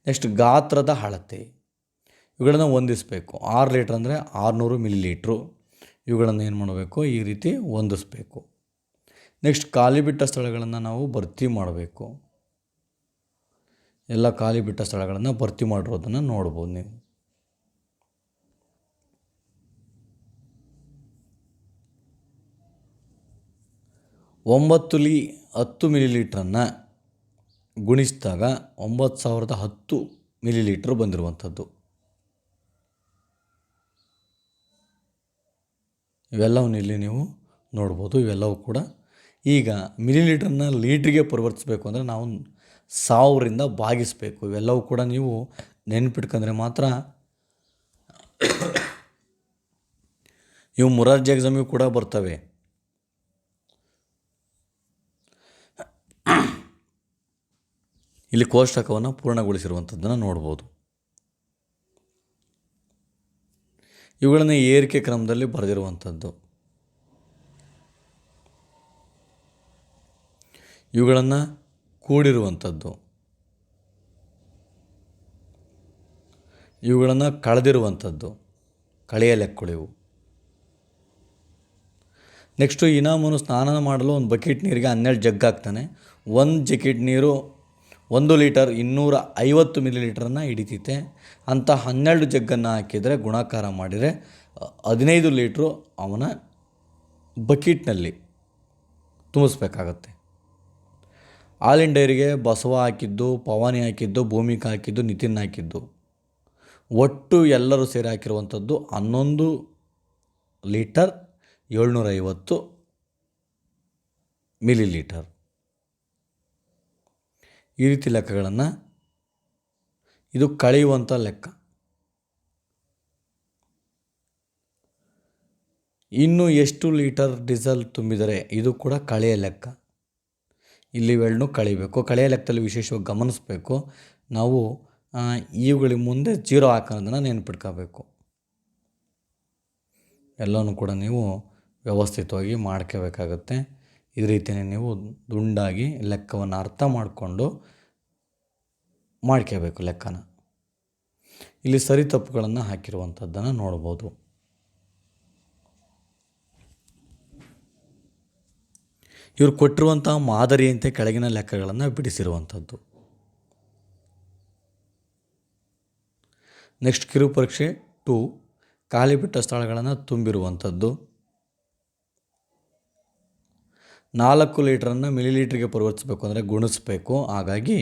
Speaker 1: ನೆಕ್ಸ್ಟ್ ಗಾತ್ರದ ಅಳತೆ, ಇವುಗಳನ್ನು ಹೊಂದಿಸಬೇಕು. 6 ಲೀಟ್ರ್ ಅಂದರೆ 600 ಮಿಲಿಲೀಟ್ರು. ಇವುಗಳನ್ನು ಏನು ಮಾಡಬೇಕು, ಈ ರೀತಿ ಹೊಂದಿಸಬೇಕು. ನೆಕ್ಸ್ಟ್ ಖಾಲಿ ಬಿಟ್ಟ ಸ್ಥಳಗಳನ್ನು ನಾವು ಭರ್ತಿ ಮಾಡಬೇಕು. ಎಲ್ಲ ಖಾಲಿ ಬಿಟ್ಟ ಸ್ಥಳಗಳನ್ನು ಭರ್ತಿ ಮಾಡಿರೋದನ್ನು ನೋಡ್ಬೋದು ನೀವು. ಒಂಬತ್ತು 10 ಮಿಲಿಲೀಟ್ರನ್ನು ಗುಣಿಸಿದಾಗ 9010 ಮಿಲಿಲೀಟ್ರ್ ಬಂದಿರುವಂಥದ್ದು. ಇವೆಲ್ಲವನ್ನು ಇಲ್ಲಿ ನೀವು ನೋಡ್ಬೋದು. ಇವೆಲ್ಲವೂ ಕೂಡ ಈಗ ಮಿಲಿಲೀಟ್ರನ್ನ ಲೀಟ್ರಿಗೆ ಪರಿವರ್ತಿಸಬೇಕು ಅಂದರೆ ನಾವು 1000ರಿಂದ ಭಾಗಿಸಬೇಕು. ಇವೆಲ್ಲವೂ ಕೂಡ ನೀವು ನೆನ್ಪಿಟ್ಕೊಂಡ್ರೆ ಮಾತ್ರ ಇವು ಮೊರಾರ್ಜಿ ಎಕ್ಸಾಮಿಗೂ ಕೂಡ ಬರ್ತವೆ. ಇಲ್ಲಿ ಕೋಷ್ಟಕವನ್ನು ಪೂರ್ಣಗೊಳಿಸಿರುವಂಥದ್ದನ್ನು ನೋಡ್ಬೋದು. ಇವುಗಳನ್ನು ಏರಿಕೆ ಕ್ರಮದಲ್ಲಿ ಬರೆದಿರುವಂಥದ್ದು. ಇವುಗಳನ್ನು ಕೂಡಿರುವಂಥದ್ದು, ಇವುಗಳನ್ನು ಕಳೆದಿರುವಂಥದ್ದು, ಕಳೆಯ ಲೆಕ್ಕಗಳಿವು. ನೆಕ್ಸ್ಟು ಇನಾಮನು ಸ್ನಾನ ಮಾಡಲು ಒಂದು ಬಕೆಟ್ ನೀರಿಗೆ 12 ಜಗ್ ಹಾಕ್ತಾನೆ. 1 ಜಕೆಟ್ ನೀರು 1 ಲೀಟರ್ 250 ಮಿಲಿಲೀಟ್ರನ್ನು ಹಿಡಿತೈತೆ. ಅಂಥ 12 ಜಗ್ಗನ್ನು ಹಾಕಿದರೆ ಗುಣಾಕಾರ ಮಾಡಿದರೆ 15 ಲೀಟ್ರು ಅವನ ಬಕೆಟ್ನಲ್ಲಿ ತುಂಬಿಸ್ಬೇಕಾಗತ್ತೆ. ಹಾಲಿನ ಡೈರಿಗೆ ಬಸವ ಹಾಕಿದ್ದು, ಪವಾನಿ ಹಾಕಿದ್ದು, ಭೂಮಿಕಾ ಹಾಕಿದ್ದು, ನಿತಿನ್ ಹಾಕಿದ್ದು, ಒಟ್ಟು ಎಲ್ಲರೂ ಸೇರಿ ಹಾಕಿರುವಂಥದ್ದು 11 ಲೀಟರ್ 750 ಮಿಲಿಲೀಟರ್. ಈ ರೀತಿ ಲೆಕ್ಕಗಳನ್ನು, ಇದು ಕಳೆಯುವಂಥ ಲೆಕ್ಕ. ಇನ್ನು ಎಷ್ಟು ಲೀಟರ್ ಡೀಸೆಲ್ ತುಂಬಿದರೆ, ಇದು ಕೂಡ ಕಳೆಯ ಲೆಕ್ಕ. ಇಲ್ಲಿ ಇವೆರಡನ್ನೂ ಕಳಿಬೇಕು. ಕಳೆಯ ಲೆಕ್ಕದಲ್ಲಿ ವಿಶೇಷವಾಗಿ ಗಮನಿಸಬೇಕು, ನಾವು ಇವುಗಳಿಗೆ ಮುಂದೆ 0 ಹಾಕೋದನ್ನು ನೆನ್ಪಿಟ್ಕೋಬೇಕು. ಎಲ್ಲನೂ ಕೂಡ ನೀವು ವ್ಯವಸ್ಥಿತವಾಗಿ ಮಾಡ್ಕೋಬೇಕಾಗತ್ತೆ. ಈ ರೀತಿಯೇ ನೀವು ದುಂಡಾಗಿ ಲೆಕ್ಕವನ್ನು ಅರ್ಥ ಮಾಡಿಕೊಂಡು ಮಾಡ್ಕೋಬೇಕು ಲೆಕ್ಕನ. ಇಲ್ಲಿ ಸರಿ ತಪ್ಪುಗಳನ್ನು ಹಾಕಿರುವಂಥದ್ದನ್ನು ನೋಡ್ಬೋದು. ಇವರು ಕೊಟ್ಟಿರುವಂಥ ಮಾದರಿಯಂತೆ ಕೆಳಗಿನ ಲೆಕ್ಕಗಳನ್ನು ಬಿಡಿಸಿರುವಂಥದ್ದು. ನೆಕ್ಸ್ಟ್ ಕಿರು ಪರೀಕ್ಷೆ 2, ಖಾಲಿ ಬಿಟ್ಟ ಸ್ಥಳಗಳನ್ನು ತುಂಬಿರುವಂಥದ್ದು. 4 ಲೀಟ್ರನ್ನು ಮಿಲಿಲೀಟ್ರಿಗೆ ಪರಿವರ್ತಿಸಬೇಕು ಅಂದರೆ ಗುಣಿಸಬೇಕು, ಹಾಗಾಗಿ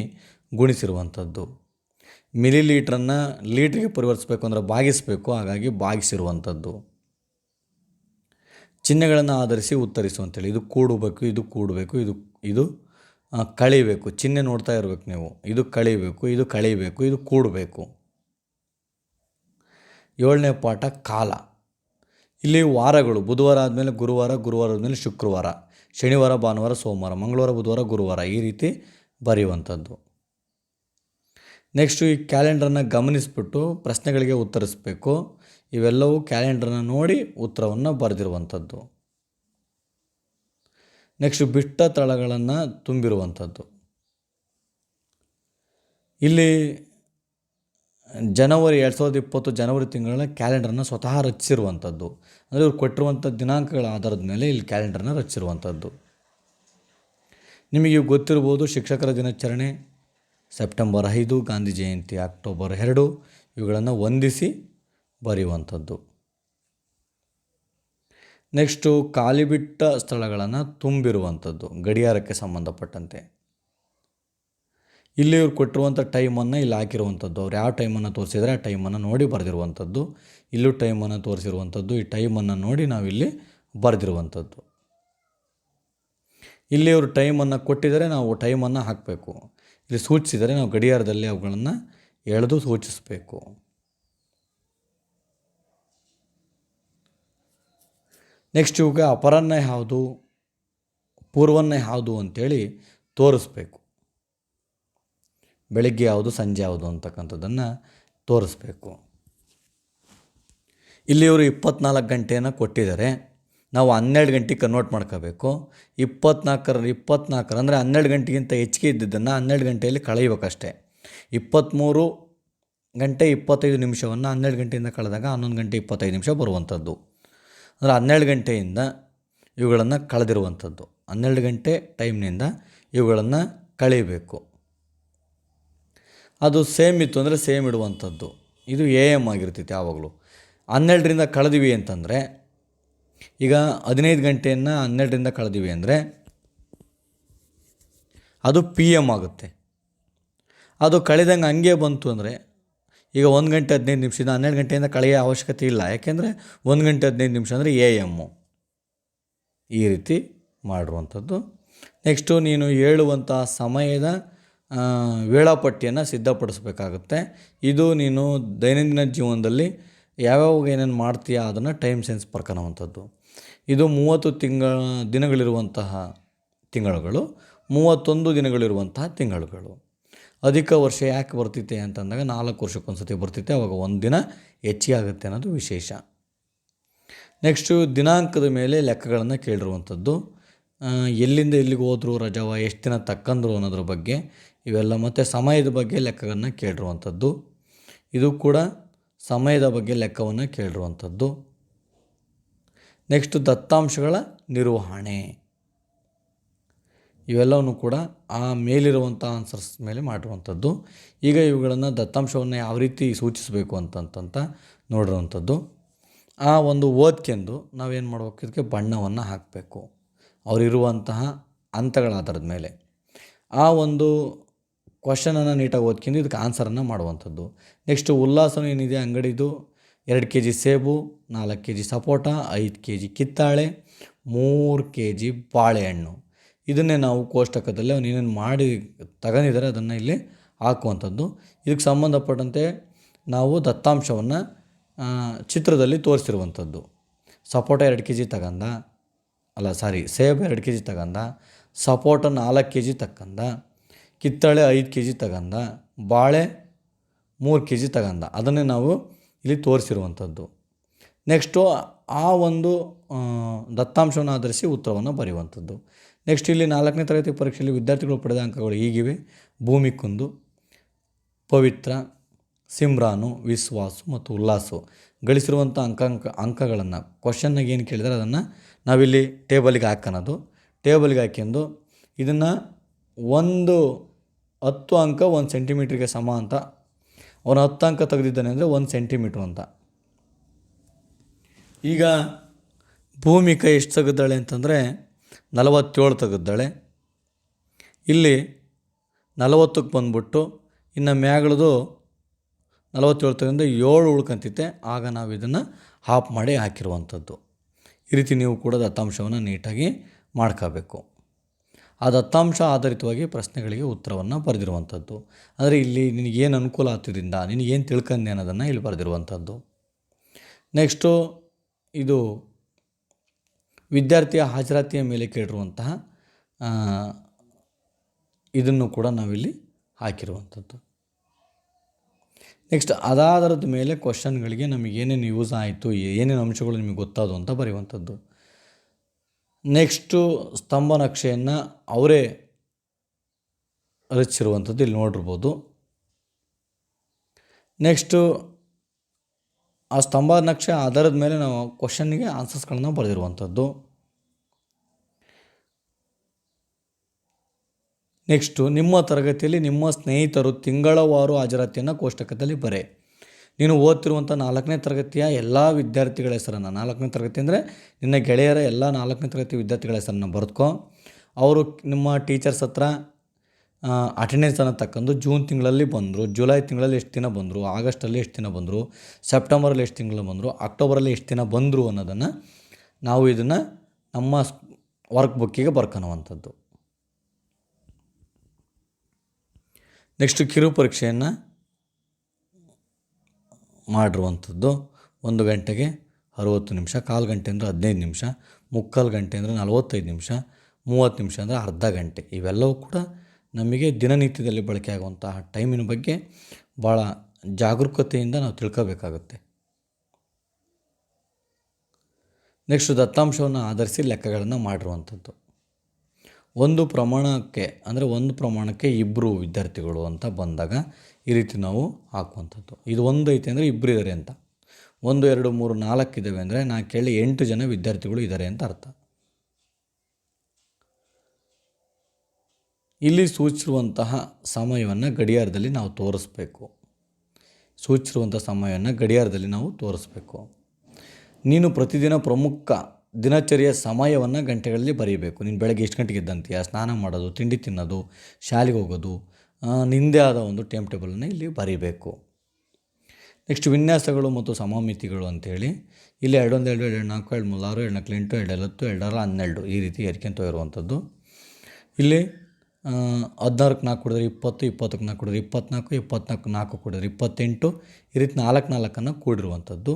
Speaker 1: ಗುಣಿಸಿರುವಂಥದ್ದು. ಮಿಲಿಲೀಟ್ರನ್ನು ಲೀಟ್ರಿಗೆ ಪರಿವರ್ತಿಸಬೇಕು ಅಂದರೆ ಭಾಗಿಸಬೇಕು, ಹಾಗಾಗಿ ಭಾಗಿಸಿರುವಂಥದ್ದು. ಚಿಹ್ನೆಗಳನ್ನು ಆಧರಿಸಿ ಉತ್ತರಿಸು ಅಂತೇಳಿ, ಇದು ಕೂಡಬೇಕು, ಇದು ಕೂಡಬೇಕು, ಇದು ಕಳಿಬೇಕು. ಚಿಹ್ನೆ ನೋಡ್ತಾ ಇರಬೇಕು ನೀವು. ಇದು ಕಳಿಬೇಕು, ಇದು ಕಳಿಬೇಕು, ಇದು ಕೂಡಬೇಕು. 7ನೇ ಪಾಠ ಕಾಲ. ಇಲ್ಲಿ ವಾರಗಳು: ಬುಧವಾರ ಆದಮೇಲೆ ಗುರುವಾರ, ಗುರುವಾರ ಆದಮೇಲೆ ಶುಕ್ರವಾರ, ಶನಿವಾರ, ಭಾನುವಾರ, ಸೋಮವಾರ, ಮಂಗಳವಾರ, ಬುಧವಾರ, ಗುರುವಾರ, ಈ ರೀತಿ ಬರೆಯುವಂಥದ್ದು. ನೆಕ್ಸ್ಟು ಈ ಕ್ಯಾಲೆಂಡ್ರನ್ನು ಗಮನಿಸಿಬಿಟ್ಟು ಪ್ರಶ್ನೆಗಳಿಗೆ ಉತ್ತರಿಸಬೇಕು. ಇವೆಲ್ಲವೂ ಕ್ಯಾಲೆಂಡ್ರನ್ನ ನೋಡಿ ಉತ್ತರವನ್ನು ಬರೆದಿರುವಂಥದ್ದು. ನೆಕ್ಸ್ಟು ಬಿಟ್ಟ ಸ್ಥಳಗಳನ್ನು ತುಂಬಿರುವಂಥದ್ದು. ಇಲ್ಲಿ ಜನವರಿ 2020 ಜನವರಿ ತಿಂಗಳ ಕ್ಯಾಲೆಂಡರನ್ನು ಸ್ವತಃ ರಚಿಸಿರುವಂಥದ್ದು. ಅಂದರೆ ಇವ್ರು ಕೊಟ್ಟಿರುವಂಥ ದಿನಾಂಕಗಳ ಆಧಾರದ ಮೇಲೆ ಇಲ್ಲಿ ಕ್ಯಾಲೆಂಡರನ್ನು ರಚಿಸಿರುವಂಥದ್ದು. ನಿಮಗೆ ಗೊತ್ತಿರ್ಬೋದು, ಶಿಕ್ಷಕರ ದಿನಾಚರಣೆ ಸೆಪ್ಟೆಂಬರ್ 5, ಗಾಂಧಿ ಜಯಂತಿ ಅಕ್ಟೋಬರ್ 2, ಇವುಗಳನ್ನು ಹೊಂದಿಸಿ ಬರೆಯುವಂಥದ್ದು. ನೆಕ್ಸ್ಟು ಖಾಲಿ ಬಿಟ್ಟ ಸ್ಥಳಗಳನ್ನು ತುಂಬಿರುವಂಥದ್ದು ಗಡಿಯಾರಕ್ಕೆ ಸಂಬಂಧಪಟ್ಟಂತೆ. ಇಲ್ಲಿ ಇವ್ರು ಕೊಟ್ಟಿರುವಂಥ ಟೈಮನ್ನು ಇಲ್ಲಿ ಹಾಕಿರುವಂಥದ್ದು. ಅವ್ರು ಯಾವ ಟೈಮನ್ನು ತೋರಿಸಿದರೆ ಆ ಟೈಮನ್ನು ನೋಡಿ ಬರೆದಿರುವಂಥದ್ದು. ಇಲ್ಲೂ ಟೈಮನ್ನು ತೋರಿಸಿರುವಂಥದ್ದು. ಈ ಟೈಮನ್ನು ನೋಡಿ ನಾವಿಲ್ಲಿ ಬರೆದಿರುವಂಥದ್ದು. ಇಲ್ಲಿ ಅವರು ಟೈಮನ್ನು ಕೊಟ್ಟಿದ್ದಾರೆ, ನಾವು ಟೈಮನ್ನು ಹಾಕಬೇಕು. ಇಲ್ಲಿ ಸೂಚಿಸಿದರೆ ನಾವು ಗಡಿಯಾರದಲ್ಲಿ ಅವುಗಳನ್ನು ಎಳೆದು ಸೂಚಿಸಬೇಕು. ನೆಕ್ಸ್ಟ್ ಇವಾಗ ಅಪರಾಹ್ನ ಯಾವುದು, ಪೂರ್ವಾಹ್ನ ಯಾವುದು ಅಂಥೇಳಿ ತೋರಿಸ್ಬೇಕು. ಬೆಳಗ್ಗೆ ಯಾವುದು, ಸಂಜೆ ಯಾವುದು ಅಂತಕ್ಕಂಥದ್ದನ್ನು ತೋರಿಸ್ಬೇಕು. ಇಲ್ಲಿ ಇವರು 24 ಗಂಟೆಯನ್ನು ಕೊಟ್ಟಿದ್ದಾರೆ. ನಾವು 12 ಗಂಟೆಗೆ ಕನ್ವರ್ಟ್ ಮಾಡ್ಕೋಬೇಕು. 24 ಅಂದರೆ 12 ಗಂಟೆಗಿಂತ ಹೆಚ್ಚಿಗೆ ಇದ್ದಿದ್ದನ್ನು 12 ಗಂಟೆಯಲ್ಲಿ ಕಳೆಯಬೇಕಷ್ಟೇ. 23 ಗಂಟೆ 25 ನಿಮಿಷವನ್ನು 12 ಗಂಟೆಯಿಂದ ಕಳೆದಾಗ 11 ಗಂಟೆ 25 ನಿಮಿಷ ಬರುವಂಥದ್ದು. ಅಂದರೆ 12 ಗಂಟೆಯಿಂದ ಇವುಗಳನ್ನು ಕಳೆದಿರುವಂಥದ್ದು. 12 ಗಂಟೆ ಟೈಮ್ನಿಂದ ಇವುಗಳನ್ನು ಕಳೀಬೇಕು. ಅದು ಸೇಮ್ ಇತ್ತು ಅಂದರೆ ಸೇಮ್ ಇಡುವಂಥದ್ದು. ಇದು AM ಆಗಿರ್ತೈತೆ ಯಾವಾಗಲೂ. 12ರಿಂದ ಕಳೆದಿವಿ ಅಂತಂದರೆ, ಈಗ 15 ಗಂಟೆಯನ್ನು 12ರಿಂದ ಕಳೆದಿವಿ ಅಂದರೆ ಅದು PM ಆಗುತ್ತೆ. ಅದು ಕಳೆದಂಗೆ ಹಂಗೆ ಬಂತು ಅಂದರೆ, ಈಗ 1 ಗಂಟೆ 15 ನಿಮಿಷದಿಂದ 12 ಗಂಟೆಯಿಂದ ಕಳೆಯೋ ಅವಶ್ಯಕತೆ ಇಲ್ಲ. ಯಾಕೆಂದರೆ 1 ಗಂಟೆ 15 ನಿಮಿಷ ಅಂದರೆ AM. ಈ ರೀತಿ ಮಾಡಿರುವಂಥದ್ದು. ನೆಕ್ಸ್ಟು ನೀನು ಹೇಳುವಂಥ ಸಮಯದ ವೇಳಾಪಟ್ಟಿಯನ್ನು ಸಿದ್ಧಪಡಿಸಬೇಕಾಗುತ್ತೆ. ಇದು ನೀನು ದೈನಂದಿನ ಜೀವನದಲ್ಲಿ ಯಾವ್ಯಾವಾಗ ಏನೇನು ಮಾಡ್ತೀಯಾ ಅದನ್ನು ಟೈಮ್ ಸೆನ್ಸ್ ಬರ್ಕೊಳವಂಥದ್ದು. ಇದು 30 ದಿನಗಳಿರುವಂತಹ ತಿಂಗಳುಗಳು, 31 ದಿನಗಳಿರುವಂತಹ ತಿಂಗಳುಗಳು. ಅಧಿಕ ವರ್ಷ ಯಾಕೆ ಬರ್ತೈತೆ ಅಂತಂದಾಗ 4 ವರ್ಷಕ್ಕೊಂದ್ಸತಿ ಬರ್ತೈತೆ, ಅವಾಗ ಒಂದು ದಿನ ಹೆಚ್ಚಿಗೆ ಆಗುತ್ತೆ ಅನ್ನೋದು ವಿಶೇಷ. ನೆಕ್ಸ್ಟು ದಿನಾಂಕದ ಮೇಲೆ ಲೆಕ್ಕಗಳನ್ನು ಕೇಳಿರುವಂಥದ್ದು. ಎಲ್ಲಿಂದ ಎಲ್ಲಿಗೆ ಹೋದ್ರು, ರಜವ ಎಷ್ಟು ದಿನ ತಕ್ಕಂದ್ರು ಅನ್ನೋದ್ರ ಬಗ್ಗೆ ಇವೆಲ್ಲ, ಮತ್ತು ಸಮಯದ ಬಗ್ಗೆ ಲೆಕ್ಕಗಳನ್ನು ಕೇಳಿರುವಂಥದ್ದು. ಇದು ಕೂಡ ಸಮಯದ ಬಗ್ಗೆ ಲೆಕ್ಕವನ್ನು ಕೇಳಿರುವಂಥದ್ದು. ನೆಕ್ಸ್ಟು ದತ್ತಾಂಶಗಳ ನಿರ್ವಹಣೆ, ಇವೆಲ್ಲವೂ ಕೂಡ ಆ ಮೇಲಿರುವಂಥ ಆನ್ಸರ್ಸ್ ಮೇಲೆ ಮಾಡಿರುವಂಥದ್ದು. ಈಗ ಇವುಗಳನ್ನು ದತ್ತಾಂಶವನ್ನು ಯಾವ ರೀತಿ ಸೂಚಿಸಬೇಕು ಅಂತಂತ ನೋಡಿರುವಂಥದ್ದು. ಆ ಒಂದು ಓದ್ಕೊಂಡು ನಾವೇನು ಮಾಡ್ಬೇಕು, ಇದಕ್ಕೆ ಬಣ್ಣವನ್ನು ಹಾಕಬೇಕು ಅವರಿರುವಂತಹ ಹಂತಗಳ ಆಧಾರದ ಮೇಲೆ. ಆ ಒಂದು ಕ್ವಶನನ್ನು ನೀಟಾಗಿ ಓದ್ಕೊಂಡು ಇದಕ್ಕೆ ಆನ್ಸರನ್ನು ಮಾಡುವಂಥದ್ದು. ನೆಕ್ಸ್ಟು ಉಲ್ಲಾಸನೂ ಏನಿದೆ ಅಂಗಡಿದು 2 kg ಸೇಬು, 4 kg ಸಪೋಟ, 5 kg ಕಿತ್ತಾಳೆ, 3 kg ಬಾಳೆಹಣ್ಣು. ಇದನ್ನೇ ನಾವು ಕೋಷ್ಟಕದಲ್ಲಿ ಅವನು ಏನೇನು ಮಾಡಿ ತಗೊಂಡಿದ್ದಾರೆ ಅದನ್ನು ಇಲ್ಲಿ ಹಾಕುವಂಥದ್ದು. ಇದಕ್ಕೆ ಸಂಬಂಧಪಟ್ಟಂತೆ ನಾವು ದತ್ತಾಂಶವನ್ನು ಚಿತ್ರದಲ್ಲಿ ತೋರಿಸಿರುವಂಥದ್ದು. ಸಪೋಟ 2 kg ತಗೊಂಡ, ಸೇಬು 2 kg ತಗೊಂಡ, ಸಪೋಟ 4 kg ತಕ್ಕಂದ, ಕಿತ್ತಳೆ 5 kg ತಗೊಂಡ, ಬಾಳೆ 3 kg ತಗೊಂಡ, ಅದನ್ನೇ ನಾವು ಇಲ್ಲಿ ತೋರಿಸಿರುವಂಥದ್ದು. ನೆಕ್ಸ್ಟು ಆ ಒಂದು ದತ್ತಾಂಶವನ್ನು ಆಧರಿಸಿ ಉತ್ತರವನ್ನು ಬರೆಯುವಂಥದ್ದು. ನೆಕ್ಸ್ಟ್ ಇಲ್ಲಿ 4ನೇ ತರಗತಿ ಪರೀಕ್ಷೆಯಲ್ಲಿ ವಿದ್ಯಾರ್ಥಿಗಳು ಪಡೆದ ಅಂಕಗಳು ಹೀಗಿವೆ: ಭೂಮಿಕುಂದು, ಪವಿತ್ರ, ಸಿಮ್ರಾನು, ವಿಶ್ವಾಸು ಮತ್ತು ಉಲ್ಲಾಸು ಗಳಿಸಿರುವಂಥ ಅಂಕಗಳನ್ನು ಕ್ವಶನ್ನಾಗ ಏನು ಕೇಳಿದರೆ ಅದನ್ನು ನಾವಿಲ್ಲಿ ಟೇಬಲಿಗೆ ಹಾಕೋದು. ಟೇಬಲ್ಗೆ ಹಾಕ್ಯಂಡು ಇದನ್ನು 10 ಅಂಕ 1 ಸೆಂಟಿಮೀಟ್ರಿಗೆ ಸಮ ಅಂತ, ಅವನು 10 ಅಂಕ ತೆಗೆದಿದ್ದಾನೆ ಅಂದರೆ 1 ಸೆಂಟಿಮೀಟ್ರ್ ಅಂತ. ಈಗ ಭೂಮಿಕ ಎಷ್ಟು ತೆಗೆದಾಳೆ ಅಂತಂದರೆ 47 ತೆಗೆದಾಳೆ. ಇಲ್ಲಿ 40ಕ್ಕೆ ಬಂದ್ಬಿಟ್ಟು ಇನ್ನು ಮ್ಯಾಗಳದು 47 ತೆಗೆದು 7 ಉಳ್ಕೊಂತೈತೆ. ಆಗ ನಾವು ಇದನ್ನು ಹಾಫ್ ಮಾಡಿ ಹಾಕಿರುವಂಥದ್ದು. ಈ ರೀತಿ ನೀವು ಕೂಡ ದತ್ತಾಂಶವನ್ನು ನೀಟಾಗಿ ಮಾಡ್ಕೋಬೇಕು. ಆ ದತ್ತಾಂಶ ಆಧಾರಿತವಾಗಿ ಪ್ರಶ್ನೆಗಳಿಗೆ ಉತ್ತರವನ್ನು ಬರೆದಿರುವಂಥದ್ದು. ಅಂದರೆ ಇಲ್ಲಿ ನಿನಗೇನು ಅನುಕೂಲ ಆಗ್ತಿದ್ರಿಂದ ನಿನಗೇನು ತಿಳ್ಕೊಂಡೆ ಅನ್ನೋದನ್ನು ಇಲ್ಲಿ ಬರೆದಿರುವಂಥದ್ದು. ನೆಕ್ಸ್ಟು ಇದು ವಿದ್ಯಾರ್ಥಿಯ ಹಾಜರಾತಿಯ ಮೇಲೆ ಕೇಳಿರುವಂತಹ ಇದನ್ನು ಕೂಡ ನಾವಿಲ್ಲಿ ಹಾಕಿರುವಂಥದ್ದು. ನೆಕ್ಸ್ಟ್ ಅದಾಧಾರದ ಮೇಲೆ ಕ್ವಶನ್ಗಳಿಗೆ ನಮಗೆ ಏನೇನು ಯೂಸ್ ಆಯಿತು, ಏನೇನು ಅಂಶಗಳು ನಿಮಗೆ ಗೊತ್ತಾದವು ಅಂತ ಬರೆಯುವಂಥದ್ದು. ನೆಕ್ಸ್ಟು ಸ್ತಂಭ ನಕ್ಷೆಯನ್ನು ಅವರೇ ರಚಿಸಿರುವಂಥದ್ದು ಇಲ್ಲಿ ನೋಡಿರ್ಬೋದು. ನೆಕ್ಸ್ಟು ಆ ಸ್ತಂಭ ನಕ್ಷೆ ಆಧಾರದ ಮೇಲೆ ನಾವು ಕ್ವಶನ್ನಿಗೆ ಆನ್ಸರ್ಸ್ಗಳನ್ನು ಬರೆದಿರುವಂಥದ್ದು. ನೆಕ್ಸ್ಟು ನಿಮ್ಮ ತರಗತಿಯಲ್ಲಿ ನಿಮ್ಮ ಸ್ನೇಹಿತರು ತಿಂಗಳವಾರು ಹಾಜರಾತಿಯನ್ನು ಕೋಷ್ಟಕದಲ್ಲಿ ಬರೆ. ನೀನು ಓದ್ತಿರುವಂಥ 4ನೇ ತರಗತಿಯ ಎಲ್ಲ ವಿದ್ಯಾರ್ಥಿಗಳ ಹೆಸರನ್ನು, 4ನೇ ತರಗತಿ ಅಂದರೆ ನಿನ್ನ ಗೆಳೆಯರ ಎಲ್ಲ 4ನೇ ತರಗತಿ ವಿದ್ಯಾರ್ಥಿಗಳ ಹೆಸರನ್ನು ಬರೆದುಕೊ. ಅವರು ನಿಮ್ಮ ಟೀಚರ್ಸ್ ಹತ್ರ ಅಟೆಂಡೆನ್ಸನ್ನು ತಕ್ಕಂಡು ಜೂನ್ ತಿಂಗಳಲ್ಲಿ ಬಂದರು, ಜುಲೈ ತಿಂಗಳಲ್ಲಿ ಎಷ್ಟು ದಿನ ಬಂದರು, ಆಗಸ್ಟಲ್ಲಿ ಎಷ್ಟು ದಿನ ಬಂದರು, ಸೆಪ್ಟೆಂಬರಲ್ಲಿ ಎಷ್ಟು ತಿಂಗಳು ಬಂದರು, ಅಕ್ಟೋಬರಲ್ಲಿ ಎಷ್ಟು ದಿನ ಬಂದರು ಅನ್ನೋದನ್ನು ನಾವು ಇದನ್ನು ನಮ್ಮ ವರ್ಕ್ ಬುಕ್ಕಿಗೆ ಬರ್ಕೊಳುವಂಥದ್ದು. ನೆಕ್ಸ್ಟು ಕಿರು ಪರೀಕ್ಷೆಯನ್ನು ಮಾಡಿರುವಂಥದ್ದು. 1 ಗಂಟೆಗೆ 60 ನಿಮಿಷ, 1/4 ಗಂಟೆ ಅಂದರೆ 15 ನಿಮಿಷ, 3/4 ಗಂಟೆ ಅಂದರೆ 45 ನಿಮಿಷ, 30 ನಿಮಿಷ ಅಂದರೆ ಅರ್ಧ ಗಂಟೆ. ಇವೆಲ್ಲವೂ ಕೂಡ ನಮಗೆ ದಿನನಿತ್ಯದಲ್ಲಿ ಬಳಕೆ ಆಗುವಂತಹ ಟೈಮಿನ ಬಗ್ಗೆ ಭಾಳ ಜಾಗರೂಕತೆಯಿಂದ ನಾವು ತಿಳ್ಕೋಬೇಕಾಗುತ್ತೆ. ನೆಕ್ಸ್ಟು ದತ್ತಾಂಶವನ್ನು ಆಧರಿಸಿ ಲೆಕ್ಕಗಳನ್ನು ಮಾಡಿರುವಂಥದ್ದು. ಒಂದು ಪ್ರಮಾಣಕ್ಕೆ 2 ವಿದ್ಯಾರ್ಥಿಗಳು ಅಂತ ಬಂದಾಗ ಈ ರೀತಿ ನಾವು ಹಾಕುವಂಥದ್ದು. ಇದು 1 ಐತೆ ಅಂದರೆ 2 ಇದ್ದಾರೆ ಅಂತ. 1 2 3 4 ಇದ್ದಾವೆ ಅಂದರೆ ನಾನು ಕೇಳಿ 8 ಜನ ವಿದ್ಯಾರ್ಥಿಗಳು ಇದ್ದಾರೆ ಅಂತ ಅರ್ಥ. ಇಲ್ಲಿ ಸೂಚಿಸಿರುವಂತಹ ಸಮಯವನ್ನು ಗಡಿಯಾರದಲ್ಲಿ ನಾವು ತೋರಿಸ್ಬೇಕು. ನೀನು ಪ್ರತಿದಿನ ಪ್ರಮುಖ ದಿನಚರಿಯ ಸಮಯವನ್ನು ಗಂಟೆಗಳಲ್ಲಿ ಬರೀಬೇಕು. ನೀನು ಬೆಳಗ್ಗೆ ಎಷ್ಟು ಗಂಟೆಗೆ ಎದ್ದಂತೀಯ, ಸ್ನಾನ ಮಾಡೋದು, ತಿಂಡಿ ತಿನ್ನೋದು, ಶಾಲೆಗೆ ಹೋಗೋದು, ನಿಂದೇ ಆದ ಒಂದು ಟೈಮ್ ಟೇಬಲನ್ನು ಇಲ್ಲಿ ಬರೀಬೇಕು. ನೆಕ್ಸ್ಟ್ ವಿನ್ಯಾಸಗಳು ಮತ್ತು ಸಮಮಿತಿಗಳು ಅಂಥೇಳಿ ಇಲ್ಲಿ 2 1 2 2 4 2 3 6 2 4 8 2 10 2 6 12 ಈ ರೀತಿ ಏರ್ಕೊಂತ ಇರುವಂಥದ್ದು. ಇಲ್ಲಿ 16ಕ್ಕೆ 4 ಕೂಡಿದ್ರೆ 20, 20ಕ್ಕೆ 4 ಕೂಡಿದ್ರೆ 24, 24ಕ್ಕೆ 4 ಕೂಡಿದ್ರೆ 28, ಈ ರೀತಿ 4 4 ಕೂಡಿರುವಂಥದ್ದು.